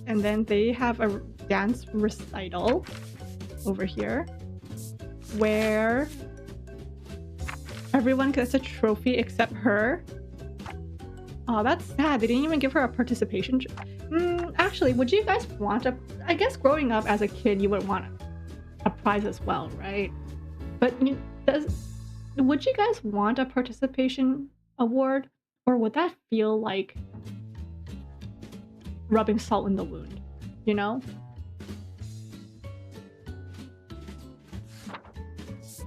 And then they have a dance recital over here where everyone gets a trophy except her. Oh, that's sad. They didn't even give her a participation. Actually, would you guys want a... I guess growing up as a kid, you would want a prize as well, right? But would you guys want a participation award? Or would that feel like rubbing salt in the wound, you know?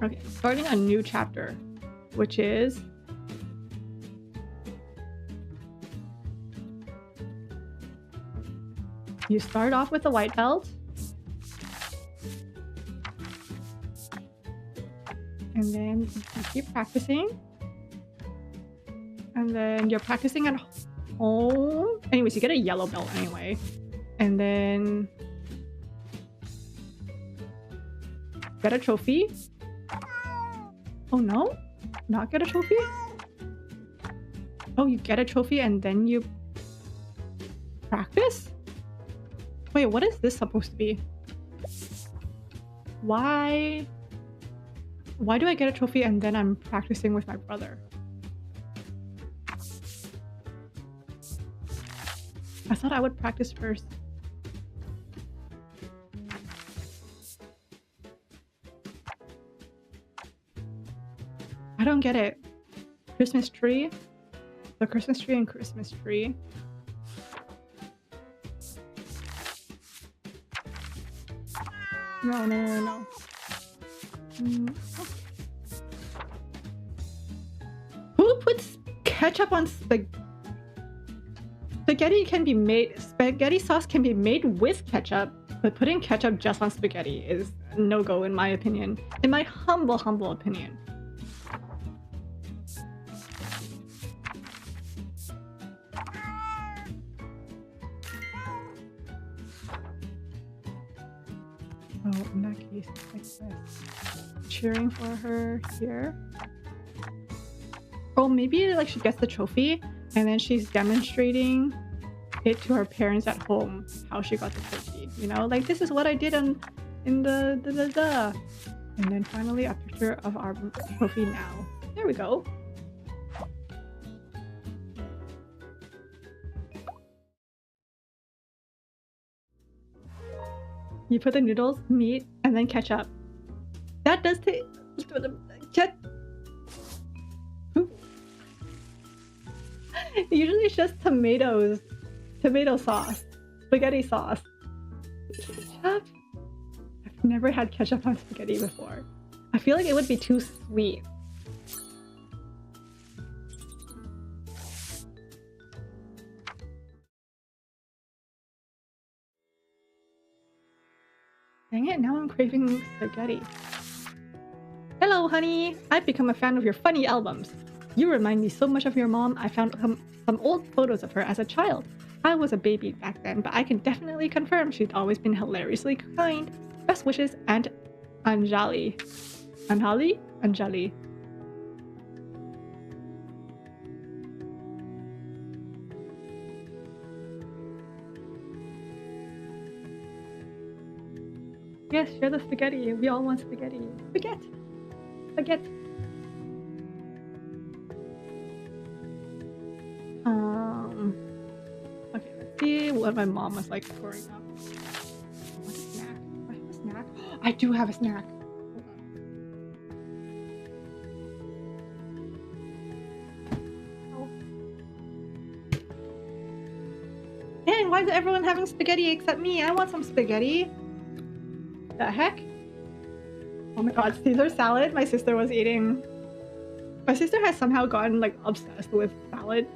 Okay, starting a new chapter, which is you start off with a white belt, and then you keep practicing, and then you're practicing at home. Anyways, you get a yellow belt anyway, and then get a trophy. Oh no, not get a trophy? Oh, you get a trophy and then you practice? Wait, what is this supposed to be? Why do I get a trophy and then I'm practicing with my brother? I thought I would practice first. I don't get it. Christmas tree? The Christmas tree and Christmas tree. No. Who puts ketchup on spaghetti? Spaghetti sauce can be made with ketchup, but putting ketchup just on spaghetti is a no-go in my opinion. In my humble opinion. Oh, in that case, it's like this. Cheering for her here. Oh, maybe like she gets the trophy and then she's demonstrating it to her parents at home, how she got the trophy. You know, like this is what I did in the And then finally a picture of our trophy now. There we go. You put the noodles, meat, and then ketchup. That does take... Usually it's just tomatoes. Tomato sauce. Spaghetti sauce. Ketchup? I've never had ketchup on spaghetti before. I feel like it would be too sweet. Dang it, now I'm craving spaghetti. Hello, honey! I've become a fan of your funny albums. You remind me so much of your mom. I found some old photos of her as a child. I was a baby back then, but I can definitely confirm she'd always been hilariously kind. Best wishes, Aunt Anjali. Anjali? Anjali. Yes, share the spaghetti. We all want spaghetti. Spaghetti. Spaghetti. Okay, let's see what my mom was like growing up. What a snack. Do I have a snack? I do have a snack. Hold on. Oh. Dang, why is everyone having spaghetti except me? I want some spaghetti. The heck? Oh my god, Caesar salad? My sister was eating. My sister has somehow gotten like obsessed with salad.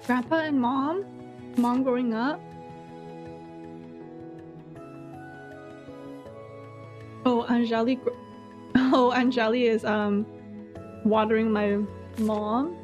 Grandpa and mom? Mom growing up? Oh, Anjali. Oh, Anjali is watering my mom.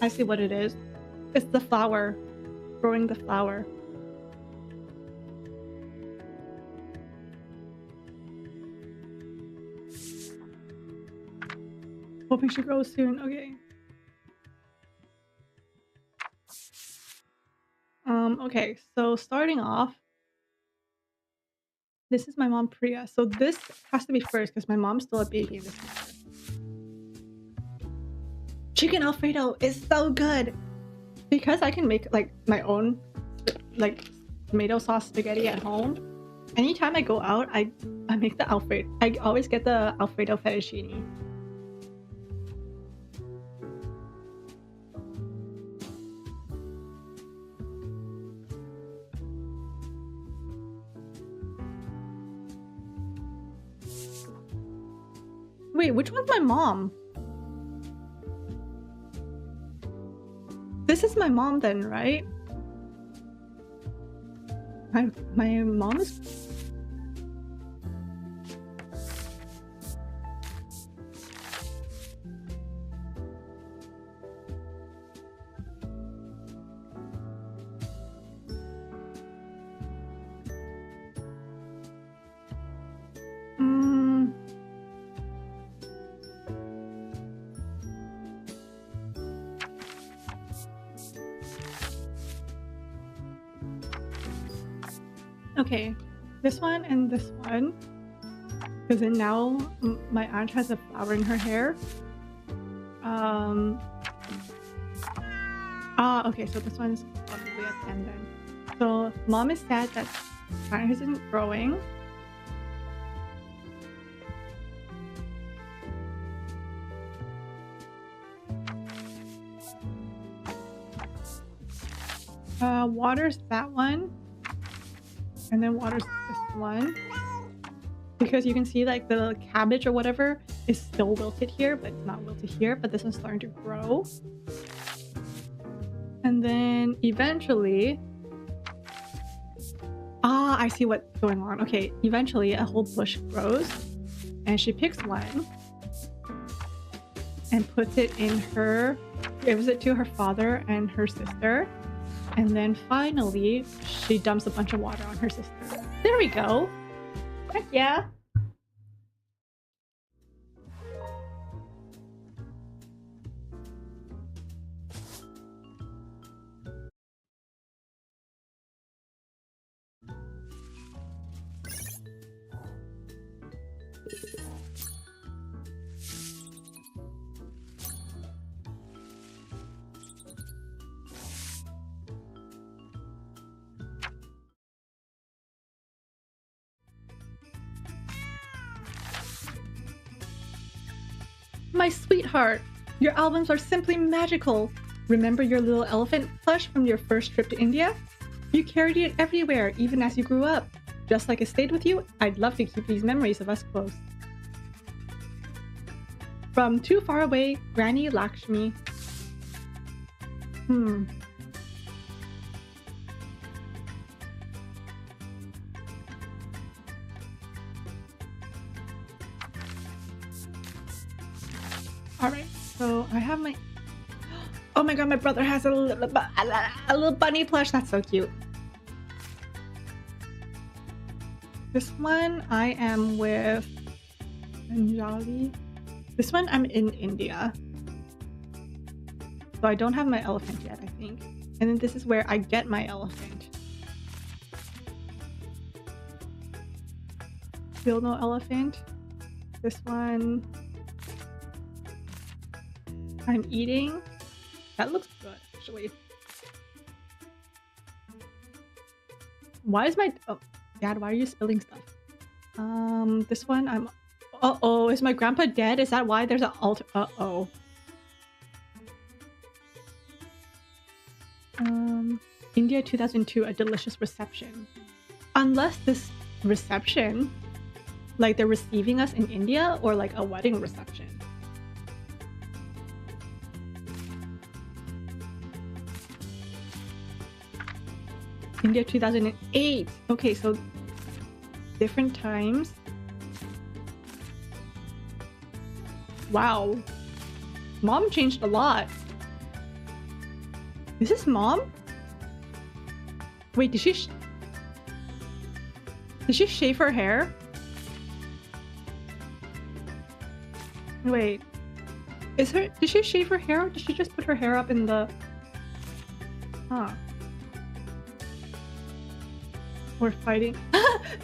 I see what it is. It's the flower. Growing the flower. Hoping she grows soon. Okay. Okay, so starting off, this is my mom Priya. So this has to be first because my mom's still a baby in this picture. Chicken Alfredo is so good because I can make like my own like tomato sauce spaghetti at home. Anytime I go out, I make the Alfredo. I always get the Alfredo fettuccine. Wait, which one's my mom? This is my mom then, right? My mom is... Okay, this one and this one. Because then now my aunt has a flower in her hair. Okay, so this one's probably at the end then. So mom is sad that plant isn't growing. Waters that one. And then waters this one. Because you can see like the cabbage or whatever is still wilted here, but it's not wilted here, but this one's starting to grow. And then eventually... I see what's going on. Okay, eventually a whole bush grows and she picks one and puts it in her... gives it to her father and her sister. And then finally, she dumps a bunch of water on her sister. There we go. Heck yeah. My sweetheart, your albums are simply magical. Remember your little elephant plush from your first trip to India? You carried it everywhere, even as you grew up. Just like it stayed with you, I'd love to keep these memories of us close. From Too Far Away, Granny Lakshmi. Alright, so I have my... Oh my god, my brother has a little bunny plush. That's so cute. This one I am with Anjali. This one I'm in India. So I don't have my elephant yet, I think. And then this is where I get my elephant. Still no elephant. This one I'm eating. That looks good, actually. Why is my... Oh, Dad, why are you spilling stuff? This one I'm... Uh-oh, is my grandpa dead? Is that why there's an alt... Uh-oh. India 2002, a delicious reception. Unless this reception, like they're receiving us in India, or like a wedding reception. India 2008. Okay, so different times. Wow. Mom changed a lot. Is this mom? Wait, did she shave her hair? Wait. Did she shave her hair, or did she just put her hair up in the... Huh. We're fighting.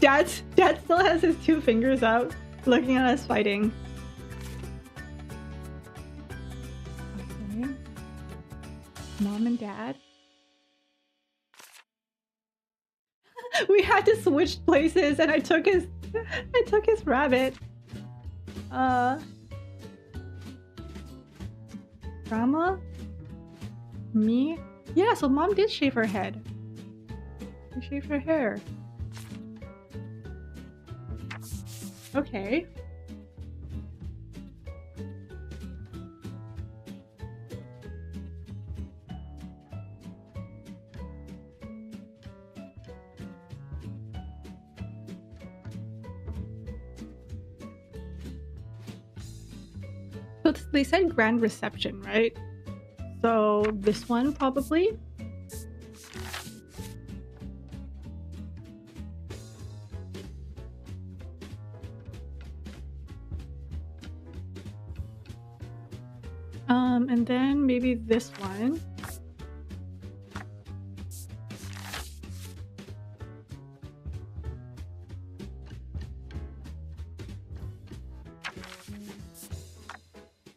Dad still has his two fingers out, looking at us fighting. Okay. Mom and Dad. We had to switch places, and I took his rabbit. Grandma? Me? Yeah, so Mom did shave her head. She shaved her hair. Okay. So they said grand reception, right? So this one probably. And then maybe this one.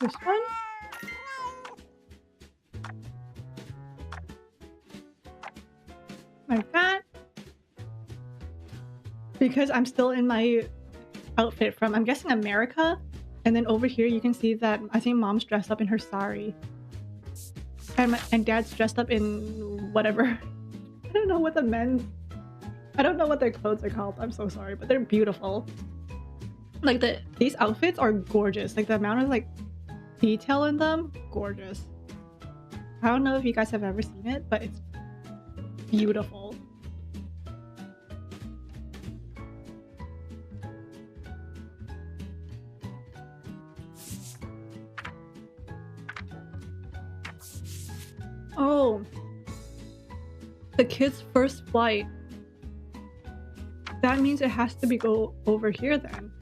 This one. Like that. Because I'm still in my outfit from, I'm guessing, America. And then over here you can see that I think Mom's dressed up in her sari. And Dad's dressed up in whatever. I don't know what the men's... I don't know what their clothes are called. I'm so sorry, but they're beautiful. Like these outfits are gorgeous. Like the amount of like detail in them, gorgeous. I don't know if you guys have ever seen it, but it's beautiful. Oh, the kids' first flight. that means it has to be go over here then.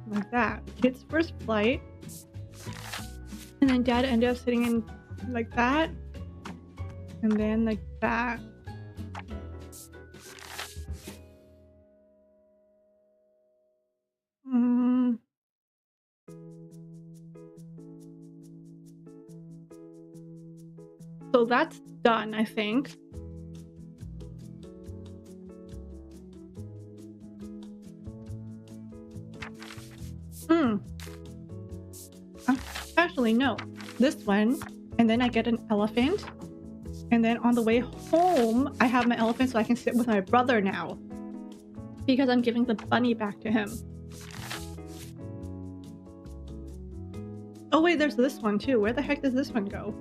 Like that. Kids first flight. And then dad ended up sitting in like that. And then like that. So that's done, I think. Actually, no. This one, and then I get an elephant. And then on the way home, I have my elephant so I can sit with my brother now. Because I'm giving the bunny back to him. Oh wait, there's this one too. Where the heck does this one go?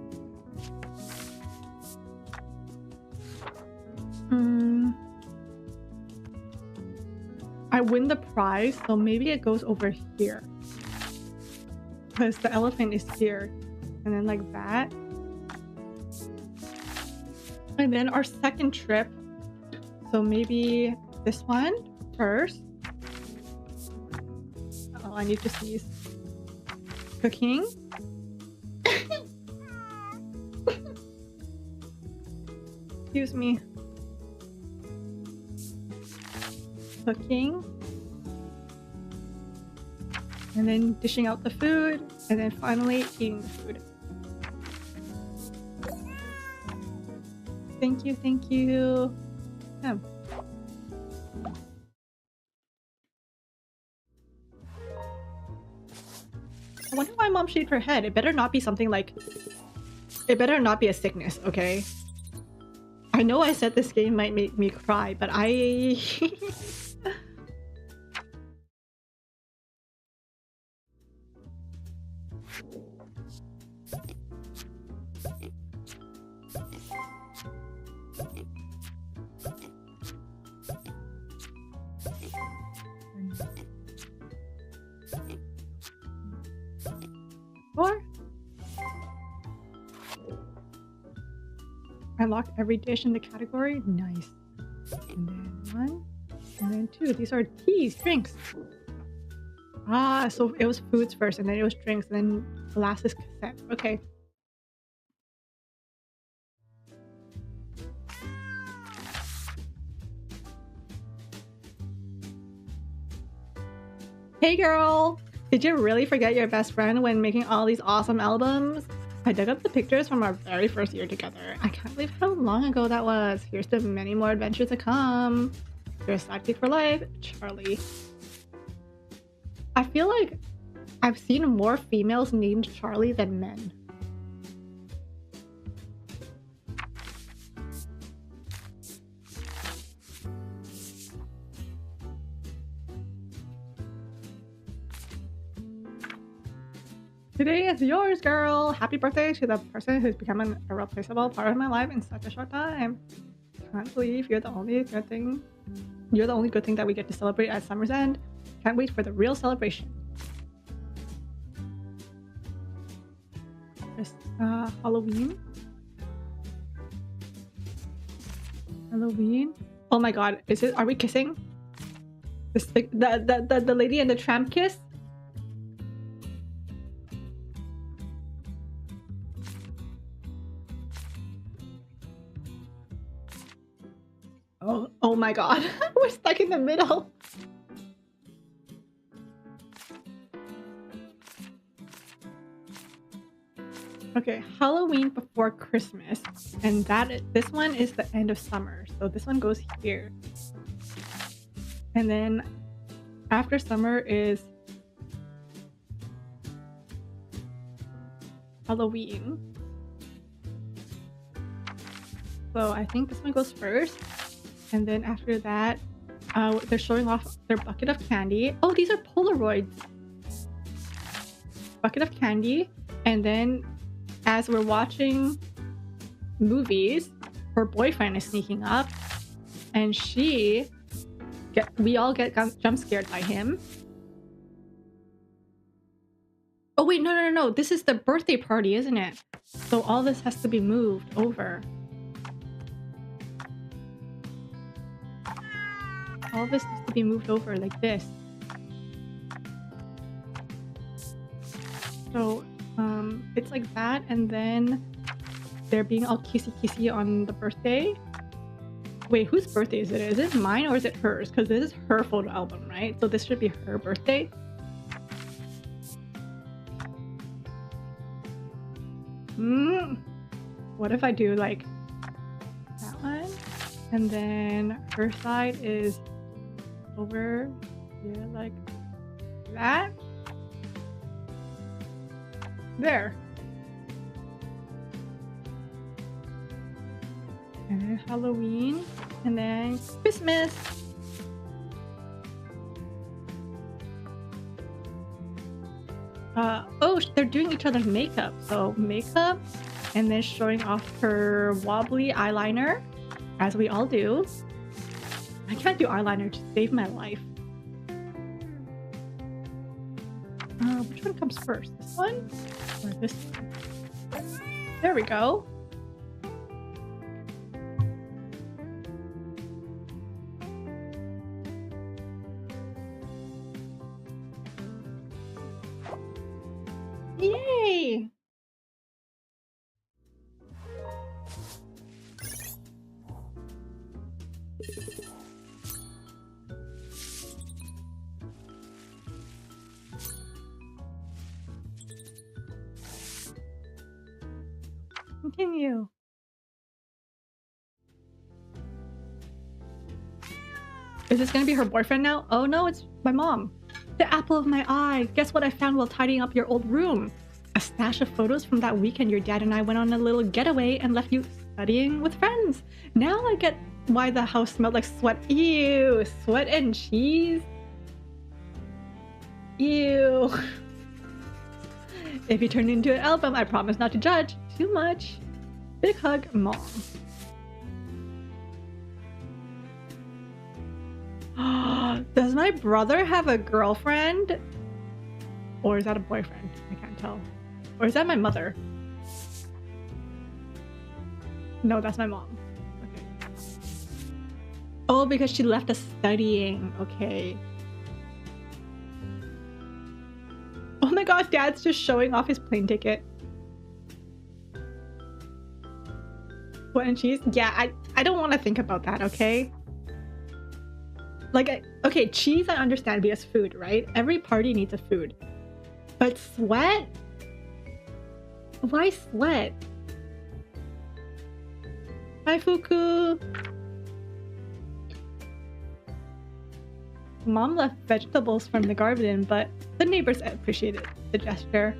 I win the prize, so maybe it goes over here. Because the elephant is here. And then like that. And then our second trip. So maybe this one first. Oh, I need to sneeze. Cooking. Excuse me. Cooking. And then dishing out the food. And then finally eating the food. Thank you, thank you. Yeah. I wonder why mom shaved her head. It better not be something like... It better not be a sickness, okay? I know I said this game might make me cry, but I... Unlock every dish in the category. Nice. And then 1, and then 2. These are teas, drinks. Ah, so it was foods first, and then it was drinks, and then the last is cassette. Okay. Hey girl! Did you really forget your best friend when making all these awesome albums? I dug up the pictures from our very first year together. I can't believe how long ago that was. Here's to many more adventures to come. Your sidekick for life, Charlie. I feel like I've seen more females named Charlie than men. Today is yours, girl! Happy birthday to the person who's become an irreplaceable part of my life in such a short time. Can't believe you're the only good thing that we get to celebrate at summer's end. Can't wait for the real celebration. There's Halloween. Halloween. Oh my god, are we kissing? This the lady and the tramp kiss? Oh my god, we're stuck in the middle. Okay, Halloween before Christmas, and this one is the end of summer, so this one goes here. And then after summer is Halloween. So I think this one goes first. And then after that, they're showing off their bucket of candy. Oh, these are Polaroids. Bucket of candy. And then as we're watching movies, her boyfriend is sneaking up. And we all get jump scared by him. Oh wait, no. This is the birthday party, isn't it? So all this has to be moved over. all this needs to be moved over like this. So it's like that, and then they're being all kissy on the birthday. Wait, whose birthday is it? Is it mine or is it hers? Because this is her photo album, right? So this should be her birthday. What if I do like that one? And then her side is over here like that. There. And then Halloween. And then Christmas. Oh, they're doing each other's makeup. So makeup, and then showing off her wobbly eyeliner, as we all do. I can't do eyeliner to save my life. Which one comes first? This one? Or this one? There we go. Yay! Continue. Is this gonna be her boyfriend now? Oh no, it's my mom. The apple of my eye. Guess what I found while tidying up your old room? A stash of photos from that weekend your dad and I went on a little getaway and left you studying with friends. Now I get why the house smelled like sweat. Ew, sweat and cheese? Ew. If you turn it into an album, I promise not to judge too much. Big hug, Mom. Does my brother have a girlfriend? Or is that a boyfriend? I can't tell. Or is that my mother? No, that's my mom. Okay. Oh, because she left us studying. Okay. Oh my gosh, Dad's just showing off his plane ticket. What and cheese? Yeah, I don't want to think about that, okay? Like, okay, cheese I understand because food, right? Every party needs a food. But sweat? Why sweat? Hi, Fuku. Mom left vegetables from the garden, but the neighbors appreciated the gesture.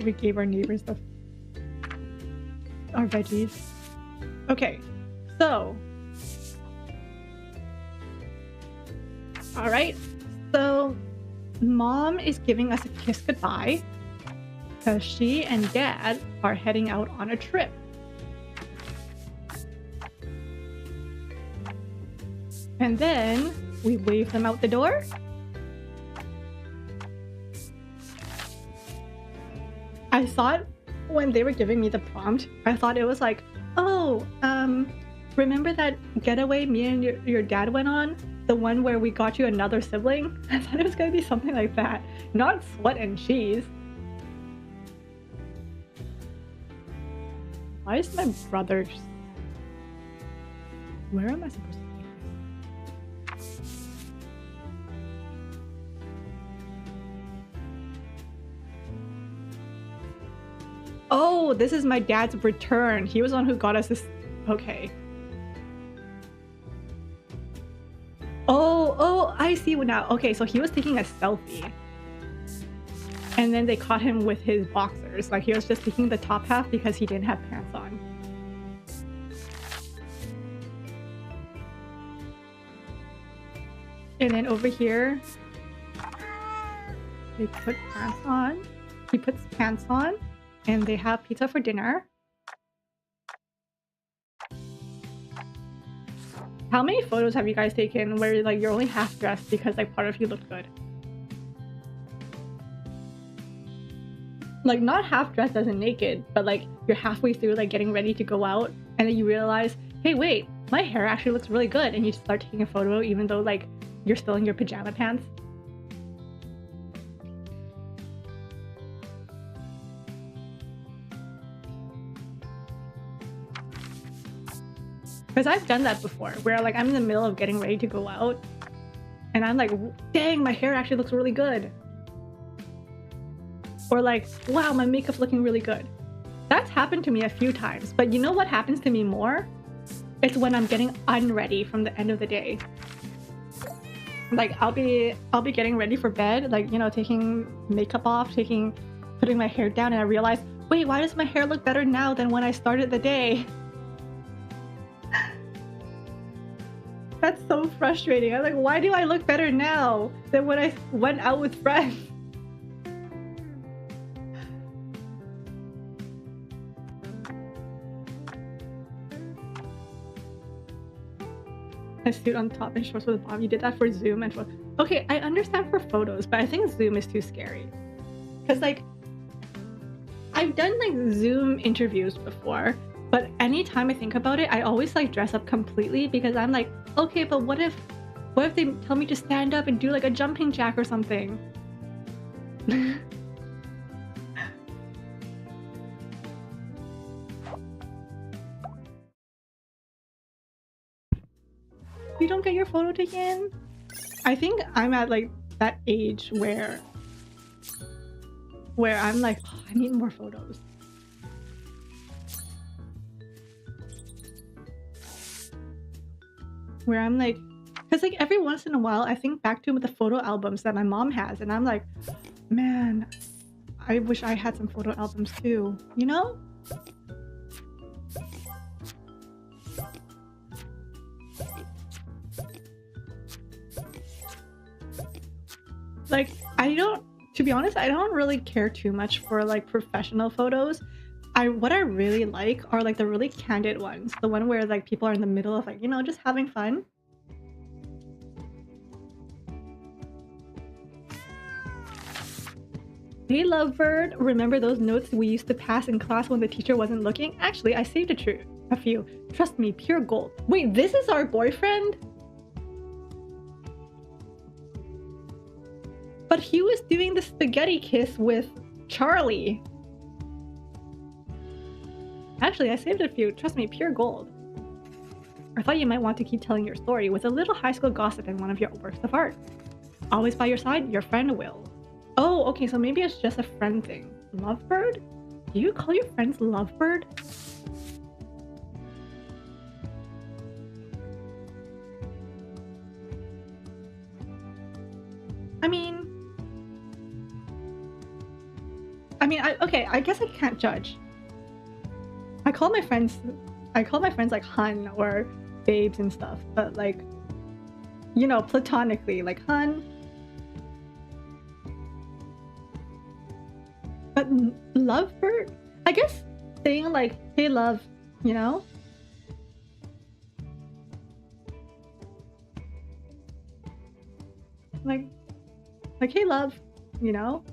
We gave our neighbors our veggies. Okay, so... Alright, so Mom is giving us a kiss goodbye because she and Dad are heading out on a trip. And then we wave them out the door. I thought when they were giving me the prompt, I thought it was like, oh, remember that getaway me and your dad went on? The one where we got you another sibling? I thought it was going to be something like that. Not sweat and cheese. Why is my brother... Where am I supposed to take this? Oh, this is my dad's return. He was the one who got us this... Okay. Oh, I see now. Okay, so he was taking a selfie. And then they caught him with his boxers. Like, he was just taking the top half because he didn't have pants on. And then over here, they put pants on. He puts pants on. And they have pizza for dinner. How many photos have you guys taken where like you're only half dressed because like part of you looked good? Like not half dressed as in naked, but like you're halfway through like getting ready to go out and then you realize, hey wait, my hair actually looks really good, and you start taking a photo even though like you're still in your pajama pants. Because I've done that before, where like I'm in the middle of getting ready to go out, and I'm like, dang, my hair actually looks really good. Or like, wow, my makeup's looking really good. That's happened to me a few times, but you know what happens to me more? It's when I'm getting unready from the end of the day. Like I'll be getting ready for bed, like, you know, taking makeup off, putting my hair down, and I realize, wait, why does my hair look better now than when I started the day? That's so frustrating. I'm like, why do I look better now than when I went out with friends? A suit on top and shorts with a bottom. You did that for Zoom and for... Okay, I understand for photos, but I think Zoom is too scary. Because, like, I've done, like, Zoom interviews before, but anytime I think about it, I always, like, dress up completely because I'm like, okay, but what if they tell me to stand up and do, like, a jumping jack or something? You don't get your photo taken? I think I'm at like that age where I'm like, oh, I need more photos. Where I'm like, because like every once in a while I think back to the photo albums that my mom has, and I'm like, man, I wish I had some photo albums too, you know? Like, to be honest, I don't really care too much for like professional photos. What I really like are like the really candid ones. The one where like people are in the middle of like, you know, just having fun. Hey Lovebird, remember those notes we used to pass in class when the teacher wasn't looking? Actually, I saved a few. Trust me, pure gold. Wait, this is our boyfriend? But he was doing the spaghetti kiss with Charlie. Actually, I saved a few. Trust me, pure gold. I thought you might want to keep telling your story with a little high school gossip in one of your works of art. Always by your side, your friend Will. Oh, okay, so maybe it's just a friend thing. Lovebird? Do you call your friends Lovebird? Okay, I guess I can't judge. I call my friends like hun or babes and stuff, but like, you know, platonically, like hun. But Lovebird? I guess saying like, hey love, you know? Like hey love, you know?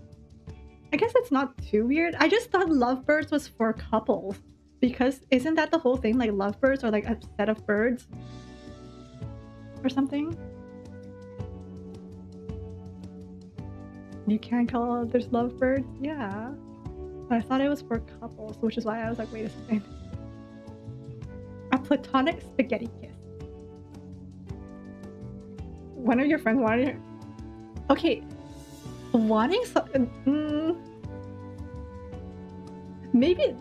I guess it's not too weird. I just thought lovebirds was for couples. Because isn't that the whole thing? Like lovebirds are like a set of birds? Or something? You can't call others lovebirds? Yeah. But I thought it was for couples, which is why I was like, wait a second. A platonic spaghetti kiss. One of your friends wanted... Okay. Wanting maybe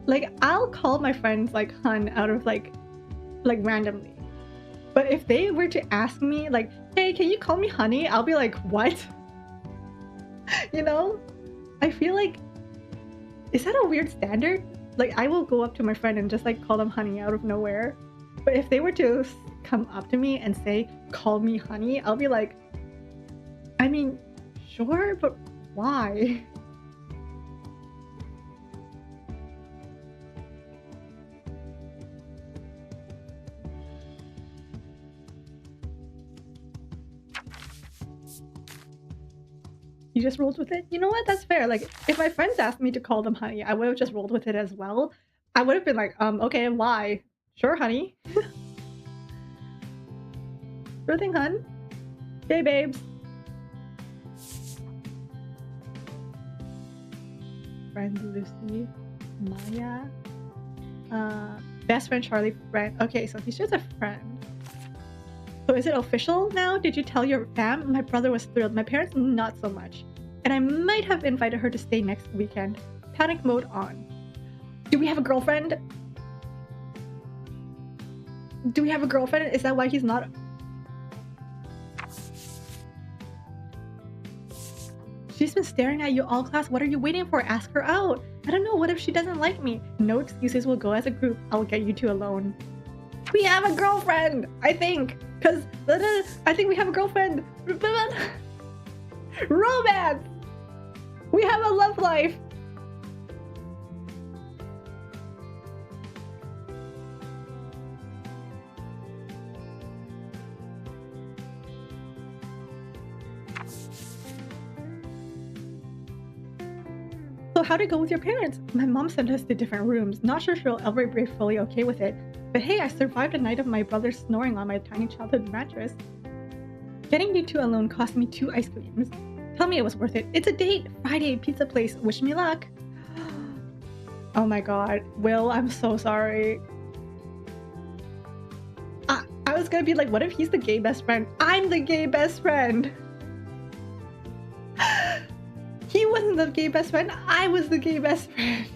like I'll call my friends like hun out of like randomly, but if they were to ask me like, hey, can you call me honey, I'll be like, what? You know, I feel like, is that a weird standard? Like I will go up to my friend and just like call them honey out of nowhere, but if they were to come up to me and say call me honey, I'll be like, I mean, sure, but why? You just rolled with it? You know what? That's fair. Like, if my friends asked me to call them honey, I would have just rolled with it as well. I would have been like, okay, why? Sure, honey. Sure thing, hun. Okay, babes. Friend Lucy, Maya, best friend Charlie, friend. Okay, so he's just a friend. So is it official now? Did you tell your fam? My brother was thrilled. My parents, not so much. And I might have invited her to stay next weekend. Panic mode on. Do we have a girlfriend? Do we have a girlfriend? Is that why he's not? She's been staring at you all class. What are you waiting for? Ask her out. I don't know. What if she doesn't like me? No excuses. We'll go as a group. I'll get you two alone. We have a girlfriend, I think. Because I think we have a girlfriend. Romance. We have a love life. So how'd it go with your parents? My mom sent us to different rooms. Not sure she'll ever be fully okay with it. But hey, I survived a night of my brother snoring on my tiny childhood mattress. Getting you two alone cost me 2 ice creams. Tell me it was worth it. It's a date. Friday, pizza place. Wish me luck. Oh my god. Will, I'm so sorry. I was gonna be like, what if he's the gay best friend? I'm the gay best friend. He wasn't the gay best friend. I was the gay best friend.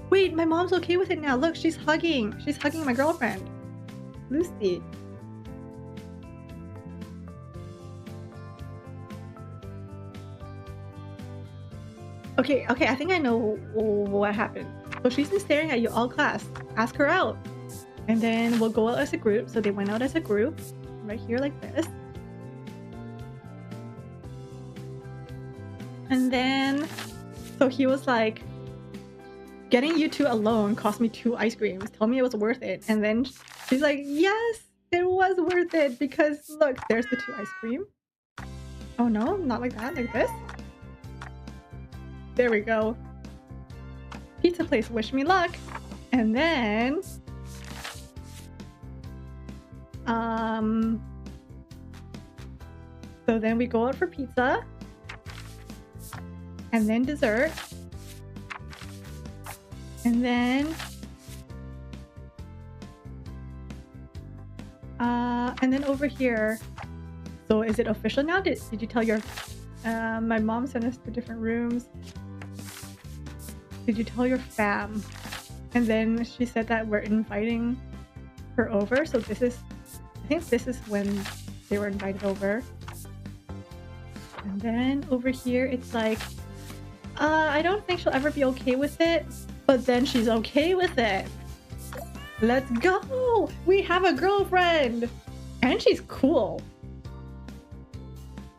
Wait, my mom's okay with it now. Look, she's hugging. She's hugging my girlfriend, Lucy. Okay, I think I know what happened. So she's been staring at you all class. Ask her out. And then we'll go out as a group. So they went out as a group. Right here like this. And then... So he was like... Getting you two alone cost me 2 ice creams. Tell me it was worth it. And then she's like, yes, it was worth it. Because look, there's the 2 ice cream. Oh no, not like that. Like this. There we go. Pizza place, wish me luck. And then... So then we go out for pizza. And then dessert. And then... and then over here... So is it official now? Did you tell your... my mom sent us to different rooms. Did you tell your fam? And then she said that we're inviting her over. So this is... I think this is when they were invited over. And then over here it's like... I don't think she'll ever be okay with it. But then she's okay with it. Let's go! We have a girlfriend! And she's cool.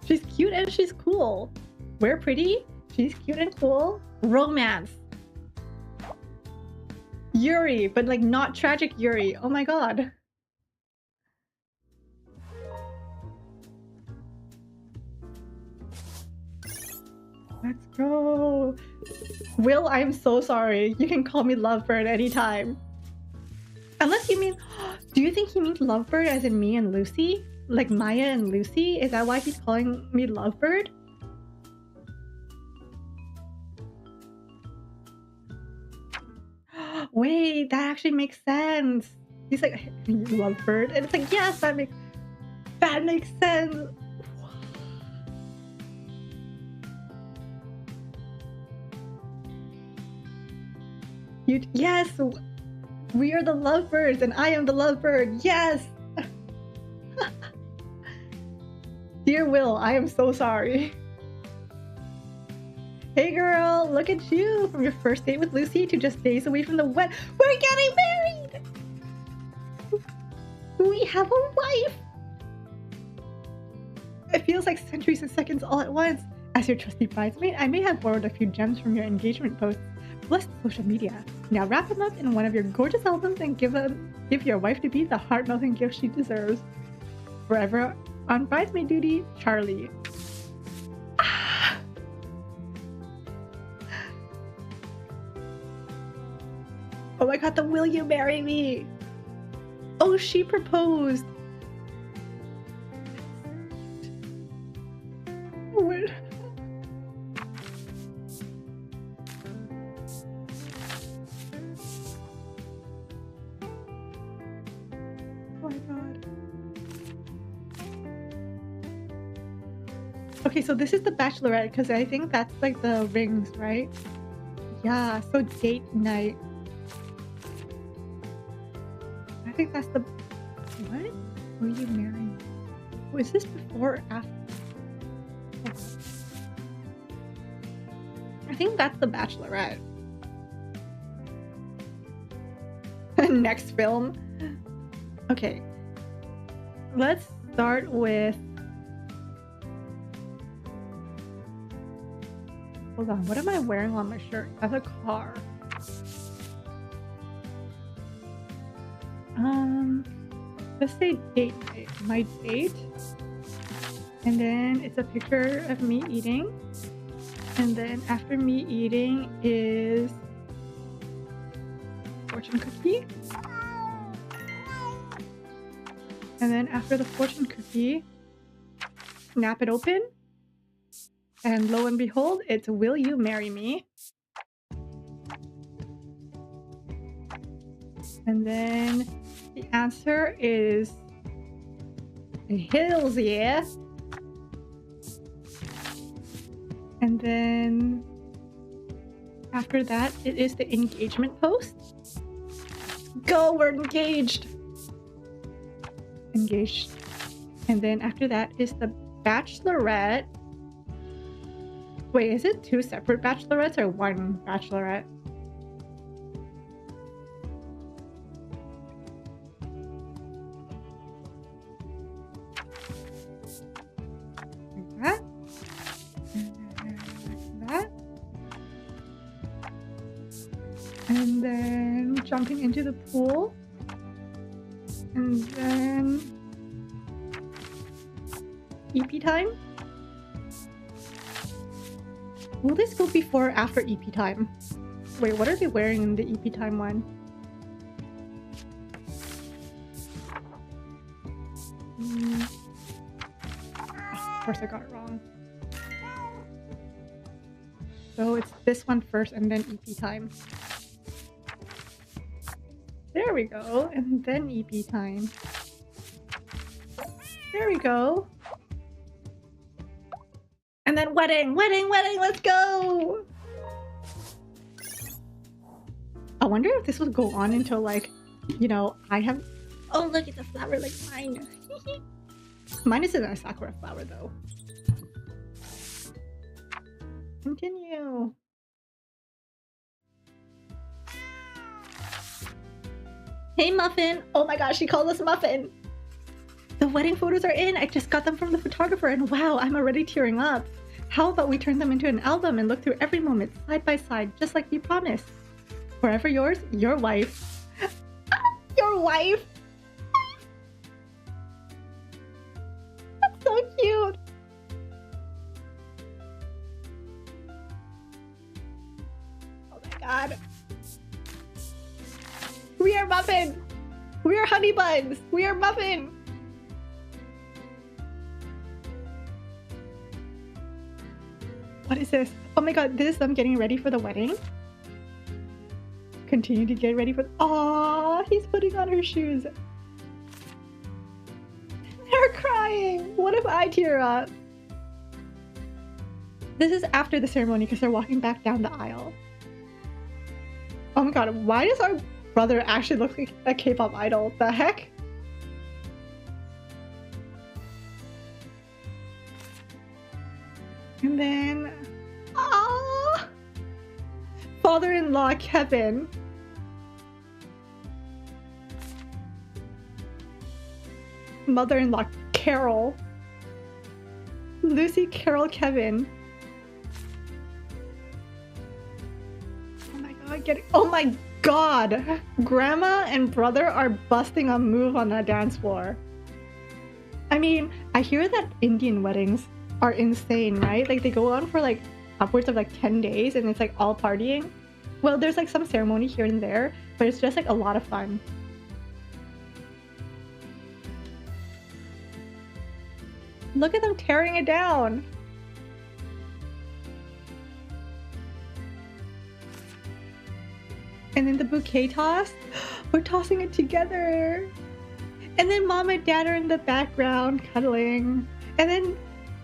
She's cute and she's cool. We're pretty. She's cute and cool. Romance. Yuri, but like not tragic Yuri. Oh my god. Let's go. Will, I'm so sorry. You can call me Lovebird anytime. Unless you mean... Do you think he means Lovebird as in me and Lucy? Like Maya and Lucy? Is that why he's calling me Lovebird? Wait, that actually makes sense. He's like, Lovebird. And it's like, yes, that makes sense. Yes, we are the lovebirds and I am the lovebird. Yes. Dear Will, I am so sorry. Hey girl, look at you. From your first date with Lucy to just days away from the wedding. We're getting married. We have a wife. It feels like centuries and seconds all at once. As your trusty bridesmaid, I may have borrowed a few gems from your engagement posts. Bless social media. Now wrap them up in one of your gorgeous albums and give your wife-to-be the heart-melting gift she deserves. Forever on bridesmaid duty, Charlie. Oh my god, the will you marry me? Oh, she proposed. What? Oh my god. Okay, so this is the bachelorette because I think that's like the rings, right? Yeah, so date night. I think that's the... What? Will you marry me? Oh, is this before or after? Oh. I think that's the bachelorette. Next film. Okay. Let's start with... Hold on, what am I wearing on my shirt? That's a car. Let's say date night. My date. And then it's a picture of me eating. And then after me eating is fortune cookie. And then after the fortune cookie, snap it open. And lo and behold, it's will you marry me? And then the answer is hells yeah. And then after that, it is the engagement post. Go, we're engaged. Engaged. And then after that is the bachelorette. Wait, is it two separate bachelorettes or one bachelorette? Like that. And that. And then jumping into the pool. And then EP time. Will this go before or after EP time? Wait, what are they wearing in the EP time one? Of course I got it wrong. So it's this one first and then EP time. There we go. And then EP time. There we go. And then wedding, let's go! I wonder if this would go on until like, you know, I have... Oh, look, it's a flower like mine. Mine isn't a sakura flower though. Continue. Hey, Muffin. Oh my gosh, she called us Muffin. The wedding photos are in. I just got them from the photographer and wow, I'm already tearing up. How about we turn them into an album and look through every moment side by side, just like we promised. Forever yours, your wife. Your wife. That's so cute. Oh my god. We are Muffin. We are Honey Buns. We are Muffin. What is this? Oh my god, this is them getting ready for the wedding. Continue to get ready for... Aww, he's putting on her shoes. They're crying. What if I tear up? This is after the ceremony because they're walking back down the aisle. Oh my god, why does our brother actually look like a K-pop idol? The heck? And then... Aww! Father-in-law Kevin. Mother-in-law Carol. Lucy, Carol, Kevin. Oh my god, oh my god! Grandma and brother are busting a move on that dance floor. I mean, I hear that Indian weddings are insane, right? Like they go on for like upwards of like 10 days and it's like all partying. Well, there's like some ceremony here and there, but it's just like a lot of fun. Look at them tearing it down. And then the bouquet toss. We're tossing it together. And then mom and dad are in the background cuddling. And then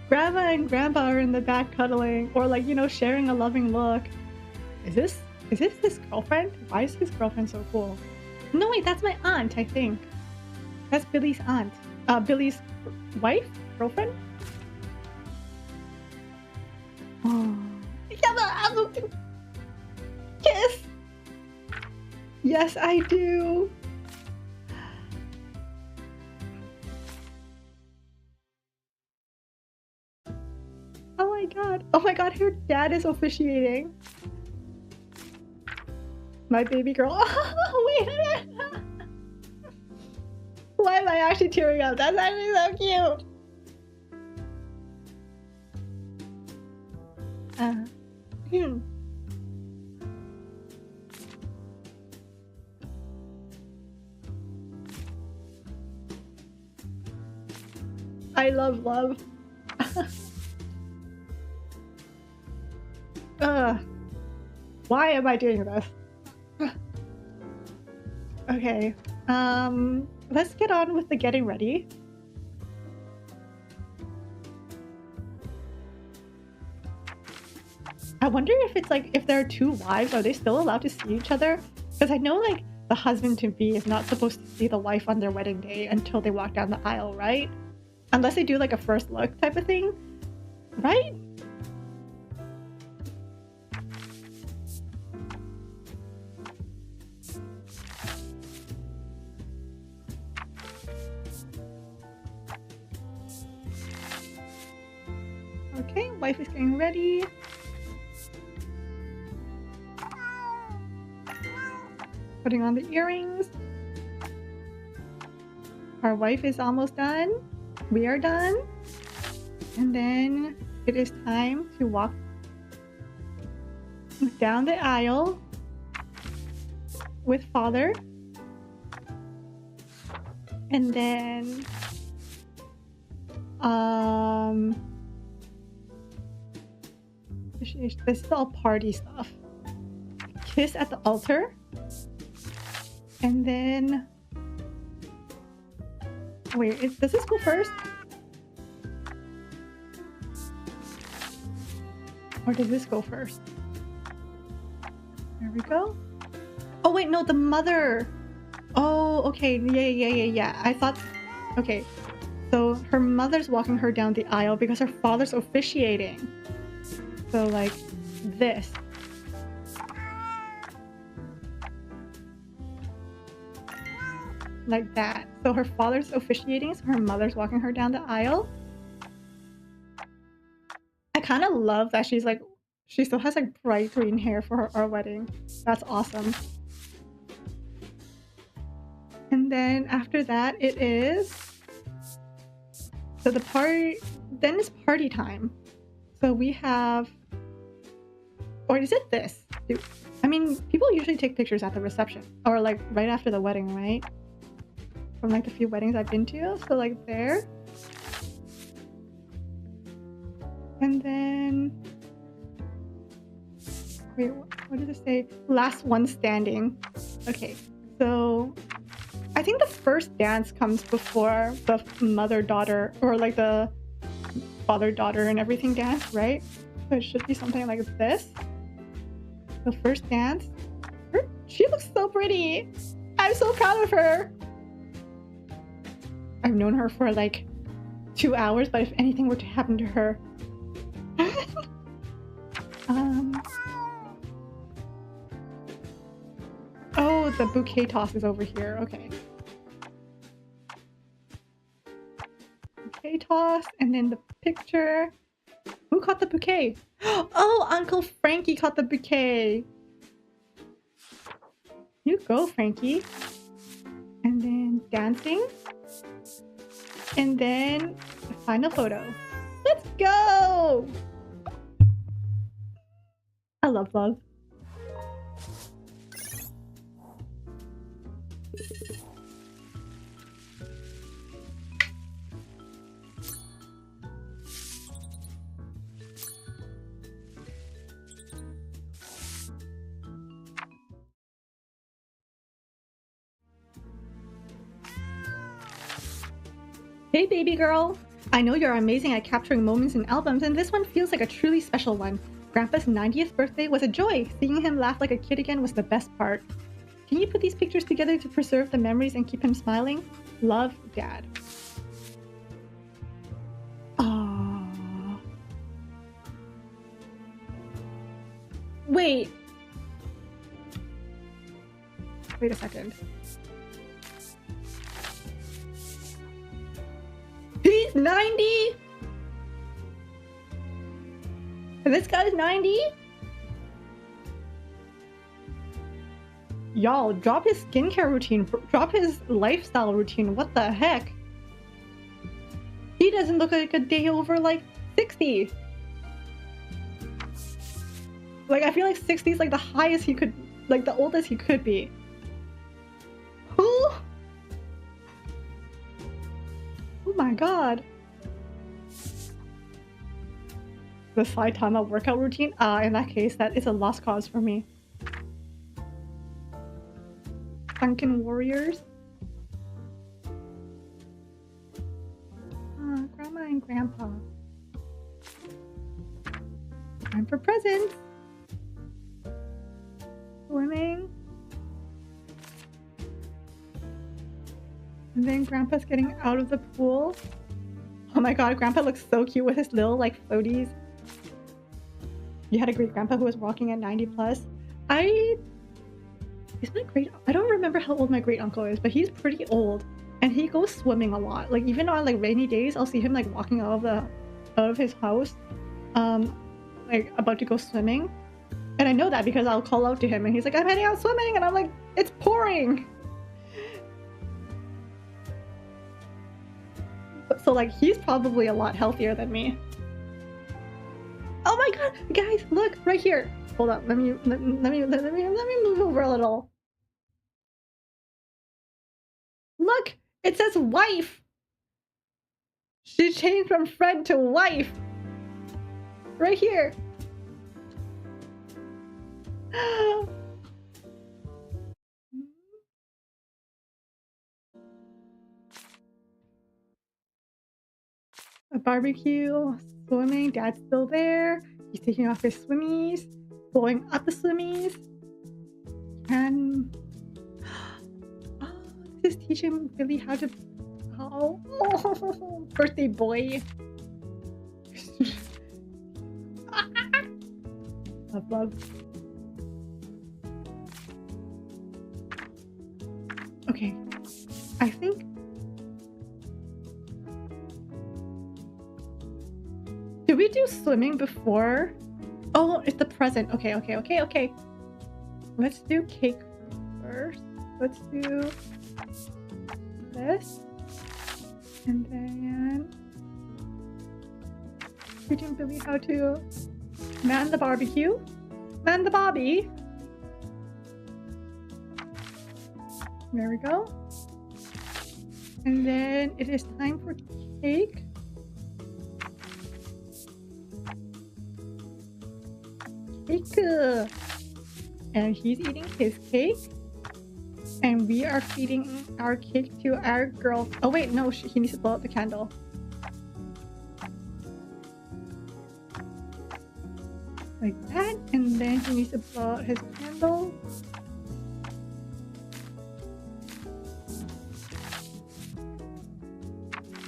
grandma and grandpa are in the back cuddling, or like, you know, sharing a loving look. Is this his girlfriend? Why is his girlfriend so cool? No, wait, that's my aunt, I think. That's Billy's aunt. Billy's wife? Girlfriend? Oh. Kiss! Yes, I do. Oh my god, her dad is officiating. My baby girl. Oh, wait a minute. Why am I actually tearing up? That's actually so cute. I love love. Why am I doing this? Okay, let's get on with the getting ready. I wonder if it's like, if there are two wives, are they still allowed to see each other? Because I know like the husband-to-be is not supposed to see the wife on their wedding day until they walk down the aisle, right? Unless they do like a first look type of thing, right? Okay, wife is getting ready. Putting on the earrings. Our wife is almost done. We are done. And then it is time to walk down the aisle with father. And then this is all party stuff. Kiss at the altar. And then wait, does this go first? Or does this go first? There we go. Oh wait, no, the mother. Oh, okay. Yeah. I thought, okay. So her mother's walking her down the aisle because her father's officiating. So like this. Like that. So her father's officiating, so her mother's walking her down the aisle. I kind of love that she's like, she still has like bright green hair for our wedding. That's awesome. And then after that it is, so the party, then it's party time. So we have, or is it this? I mean, people usually take pictures at the reception or like right after the wedding, right? From like the few weddings I've been to. So like there. And then, wait, what did it say? Last one standing. Okay, so I think the first dance comes before the mother-daughter, or like the father-daughter and everything dance, right? So it should be something like this. The first dance. She looks so pretty. I'm so proud of her. I've known her for like 2 hours, but if anything were to happen to her. Oh, the bouquet toss is over here. Okay. Bouquet toss, and then the picture. Who caught the bouquet? Oh, Uncle Frankie caught the bouquet. You go, Frankie. And then dancing. And then the final photo. Let's go! I love love. Hey baby girl! I know you're amazing at capturing moments in albums, and this one feels like a truly special one. Grandpa's 90th birthday was a joy. Seeing him laugh like a kid again was the best part. Can you put these pictures together to preserve the memories and keep him smiling? Love, Dad. Aww. Wait. Wait a second. He's 90? And this guy's 90? Y'all, drop his skincare routine. Drop his lifestyle routine. What the heck? He doesn't look like a day over like 60. Like, I feel like 60 is like the highest he could, like the oldest he could be. Oh my god. The Saitama workout routine? In that case, that is a lost cause for me. Sunken Warriors. Grandma and Grandpa. Time for presents. Swimming. And then Grandpa's getting out of the pool. Oh my god, Grandpa looks so cute with his little like floaties. You had a great grandpa who was walking at 90 plus. I don't remember how old my great uncle is, but he's pretty old and he goes swimming a lot. Like even on like rainy days, I'll see him like walking out of his house, like about to go swimming. And I know that because I'll call out to him and he's like, I'm heading out swimming, and I'm like, it's pouring. So like he's probably a lot healthier than me. Oh my god, guys, look right here. Hold on, let me move over a little. Look, it says wife. She changed from friend to wife. Right here. A barbecue, swimming, Dad's still there. He's taking off his swimmies, blowing up the swimmies. And this is teaching Billy how to birthday boy. Love. Okay, I think did we do swimming before? Oh, it's the present. Okay. Let's do cake first. Let's do this. And then teaching Billy how to man the barbecue. Man the bobby. There we go. And then it is time for cake. Cake. And he's eating his cake. And we are feeding our cake to our girl. Oh wait, no, he needs to blow out the candle. Like that. And then he needs to blow out his candle.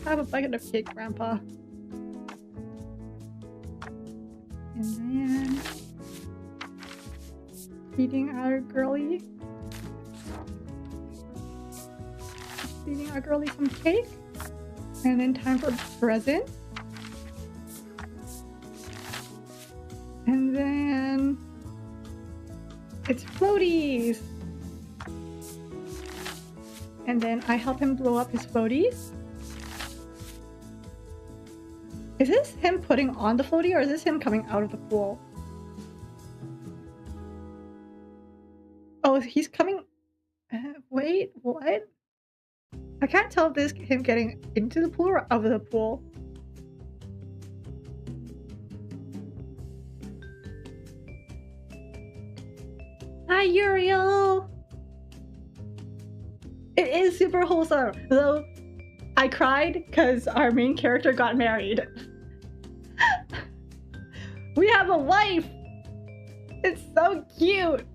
Have a bucket of cake, Grandpa. And then feeding our girly. Feeding our girly some cake. And then time for present. And then it's floaties. And then I help him blow up his floaties. Is this him putting on the floaty or is this him coming out of the pool? Oh, he's coming... Wait, what? I can't tell if this is him getting into the pool or out of the pool. Hi, Uriel! It is super wholesome, though I cried because our main character got married. We have a wife! It's so cute!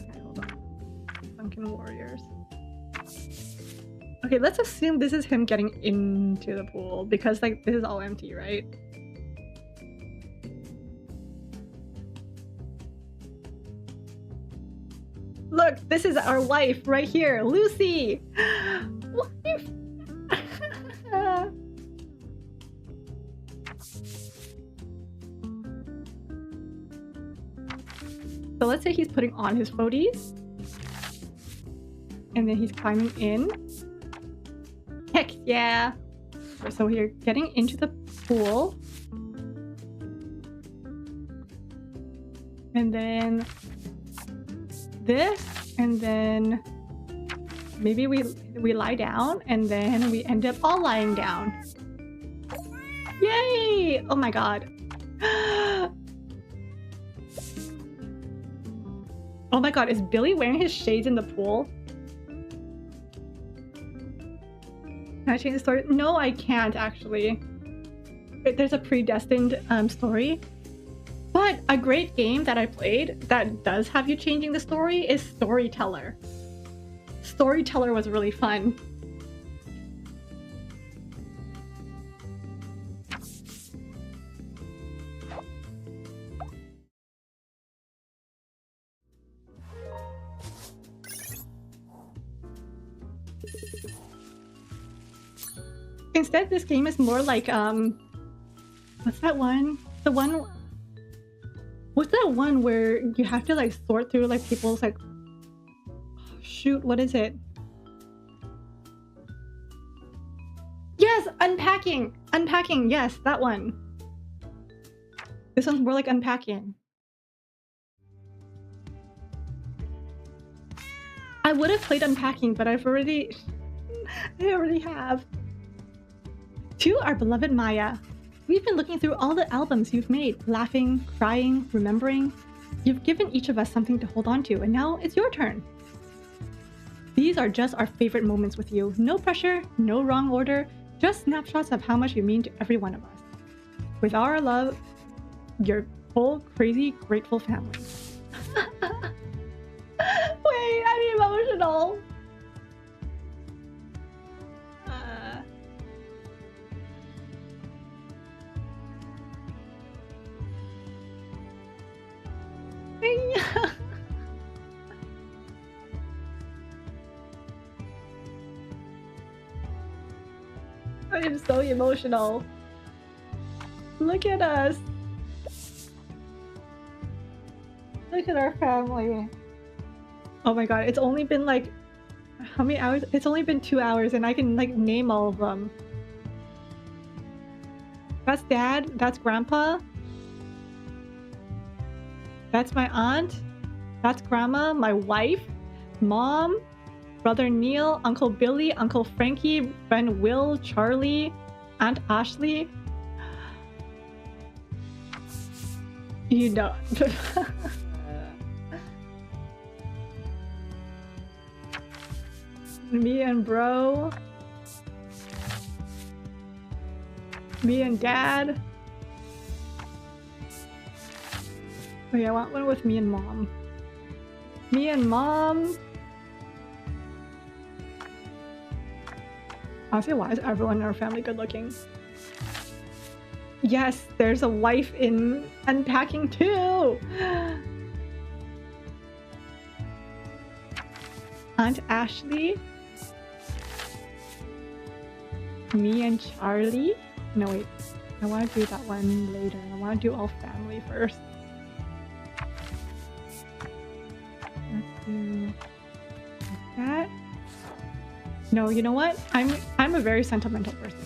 Okay, hold on. Sunken Warriors. Okay, let's assume this is him getting into the pool because like this is all empty, right? Look, this is our wife right here, Lucy! Wife! So let's say he's putting on his floaties. And then he's climbing in. Heck yeah! So we're getting into the pool. And then this, and then maybe we lie down, and then we end up all lying down. Yay! Oh my god. Oh my god, is Billy wearing his shades in the pool? Can I change the story? No, I can't actually. There's a predestined story. But a great game that I played that does have you changing the story is Storyteller. Storyteller was really fun. Instead, this game is more like what's that one? The one. What's that one where you have to like sort through like people's like, oh, shoot, what is it? Yes, unpacking. Unpacking. Yes, that one. This one's more like unpacking. I would have played unpacking, but I already have. To our beloved Maya, we've been looking through all the albums you've made, laughing, crying, remembering. You've given each of us something to hold on to, and now it's your turn. These are just our favorite moments with you. No pressure, no wrong order, just snapshots of how much you mean to every one of us. With our love, your whole crazy, grateful family. Wait, I'm emotional. I am so emotional. Look at us. Look at our family. Oh my god, it's only been like how many hours? It's only been 2 hours and I can like name all of them. That's Dad, that's Grandpa. That's my aunt. That's Grandma, my wife, Mom, Brother Neil, Uncle Billy, Uncle Frankie, friend Will, Charlie, Aunt Ashley. You know. Me and bro. Me and Dad. Oh yeah, I want one with me and Mom. Me and Mom. Honestly, why is everyone in our family good looking? Yes, there's a wife in unpacking too! Aunt Ashley. Me and Charlie. No wait, I want to do that one later. I want to do all family first. Let's do like that. No, you know what? I'm a very sentimental person.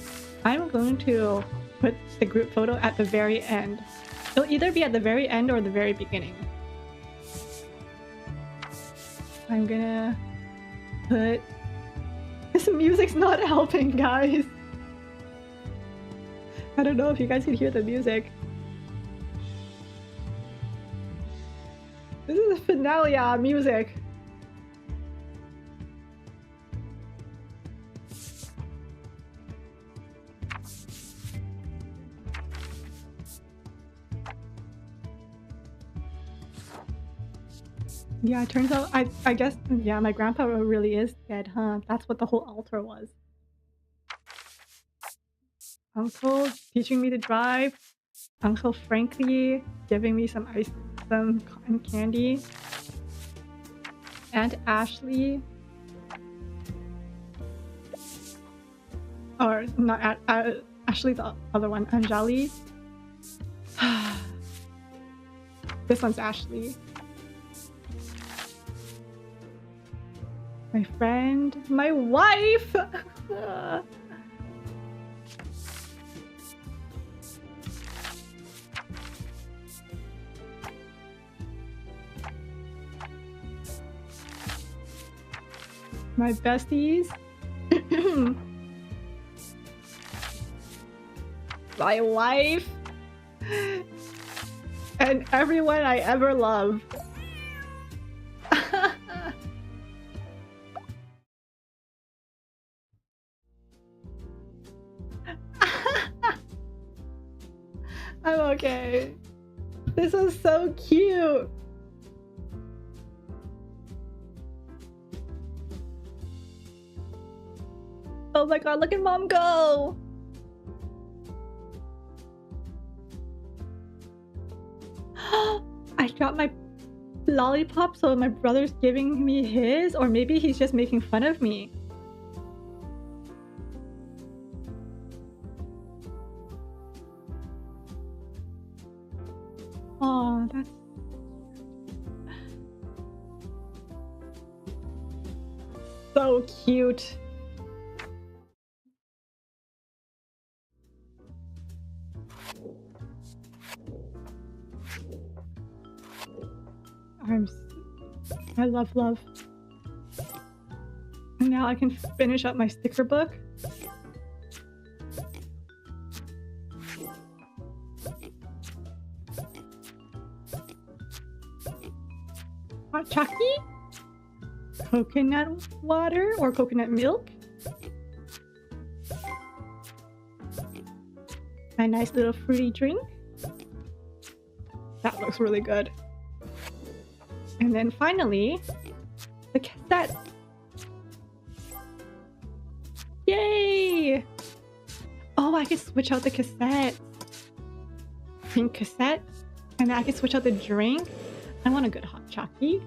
I'm going to put the group photo at the very end. It'll either be at the very end or the very beginning. I'm gonna put... This music's not helping, guys. I don't know if you guys can hear the music. This is a finale music. Yeah, it turns out I guess, yeah, my grandpa really is dead, huh? That's what the whole altar was. Uncle teaching me to drive. Uncle Frankie giving me some cotton candy. Aunt Ashley. Or not Ashley, the other one, Anjali. This one's Ashley. My friend, my wife! My besties. My wife. And everyone I ever loved. I'm okay. This is so cute. Oh my god, look at mom go. I dropped my lollipop, so my brother's giving me his, or maybe he's just making fun of me. Oh, that's so cute. I love love. And now I can finish up my sticker book. Hot chocolate? Coconut water or coconut milk? A nice little fruity drink. That looks really good. And then finally, the cassette. Yay! Oh, I can switch out the cassette. Pink cassette. And then I can switch out the drink. I want a good hot chocolate.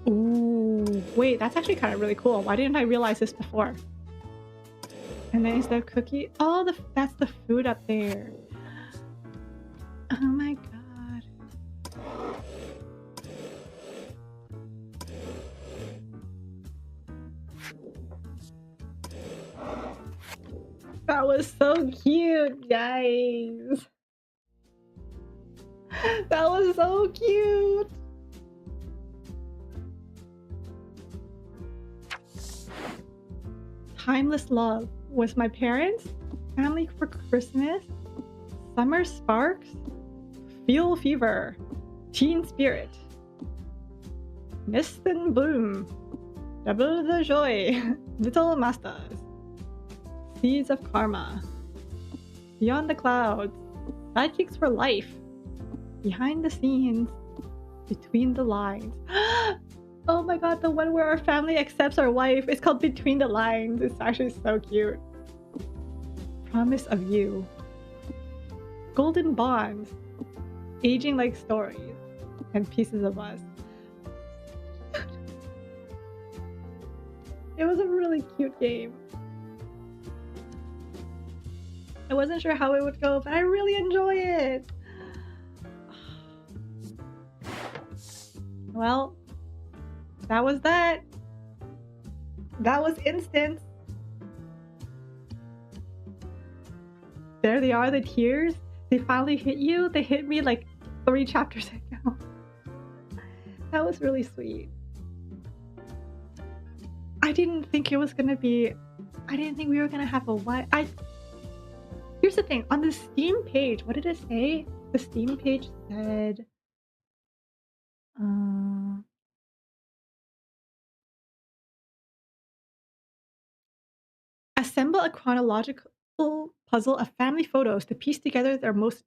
Ooh, wait, that's actually kind of really cool. Why didn't I realize this before? And then is there a cookie? Oh, that's the food up there. Oh my god. That was so cute, guys. That was so cute. Timeless love was my parents, family for Christmas, summer sparks, fuel fever, teen spirit, mist and bloom, double the joy, little masters, seeds of karma, beyond the clouds, sidekicks for life, behind the scenes, between the lines. Oh my god, the one where our family accepts our wife. It's called Between the Lines. It's actually so cute. Promise of You. Golden Bonds. Aging Like Stories. And Pieces of Us. It was a really cute game. I wasn't sure how it would go, but I really enjoy it. Well, that was that. That was instant. there they are, the tears. They finally hit you. They hit me like 3 chapters ago. That was really sweet. I didn't think it was gonna be... I didn't think we were gonna have a what? Here's the thing. On the Steam page, what did it say? The Steam page said... Assemble a chronological puzzle of family photos to piece together their most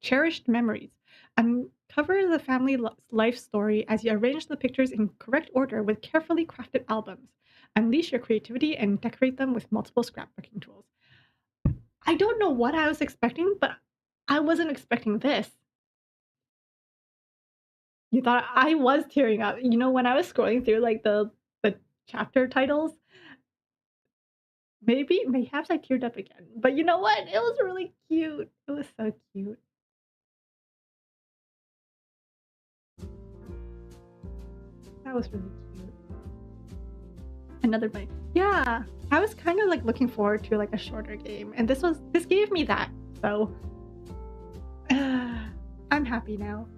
cherished memories. Uncover the family life story as you arrange the pictures in correct order with carefully crafted albums. Unleash your creativity and decorate them with multiple scrapbooking tools. I don't know what I was expecting, but I wasn't expecting this. You thought I was tearing up. You know, when I was scrolling through like the chapter titles, mayhaps I teared up again. But you know what? It was really cute. It was so cute. That was really cute. Another bite. Yeah, I was kind of like looking forward to like a shorter game, and this gave me that. So I'm happy now.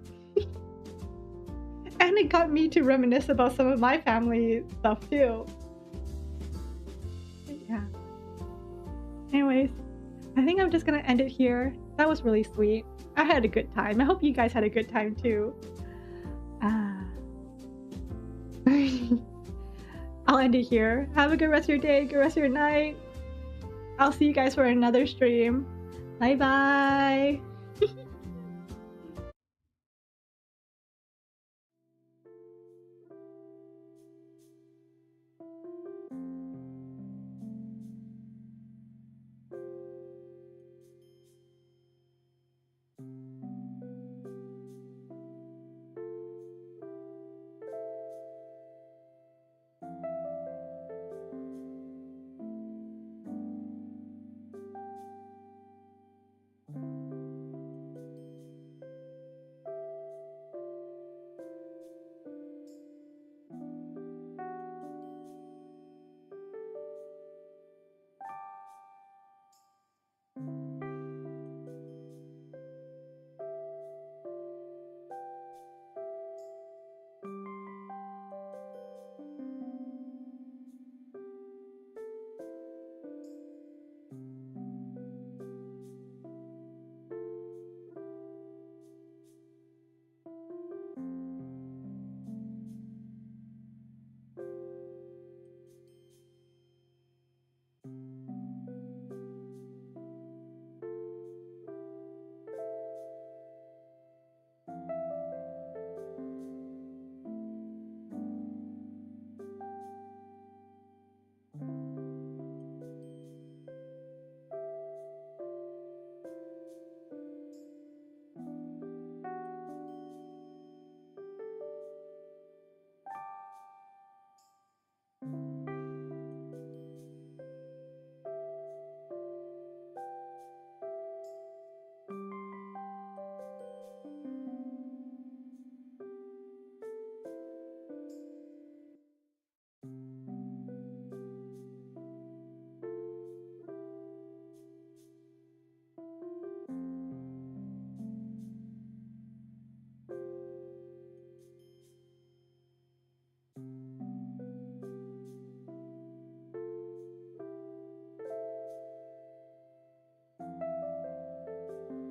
And it got me to reminisce about some of my family stuff too. Yeah. Anyways, I think I'm just gonna end it here. That was really sweet. I had a good time. I hope you guys had a good time too. I'll end it here. Have a good rest of your day, good rest of your night. I'll see you guys for another stream. Bye bye.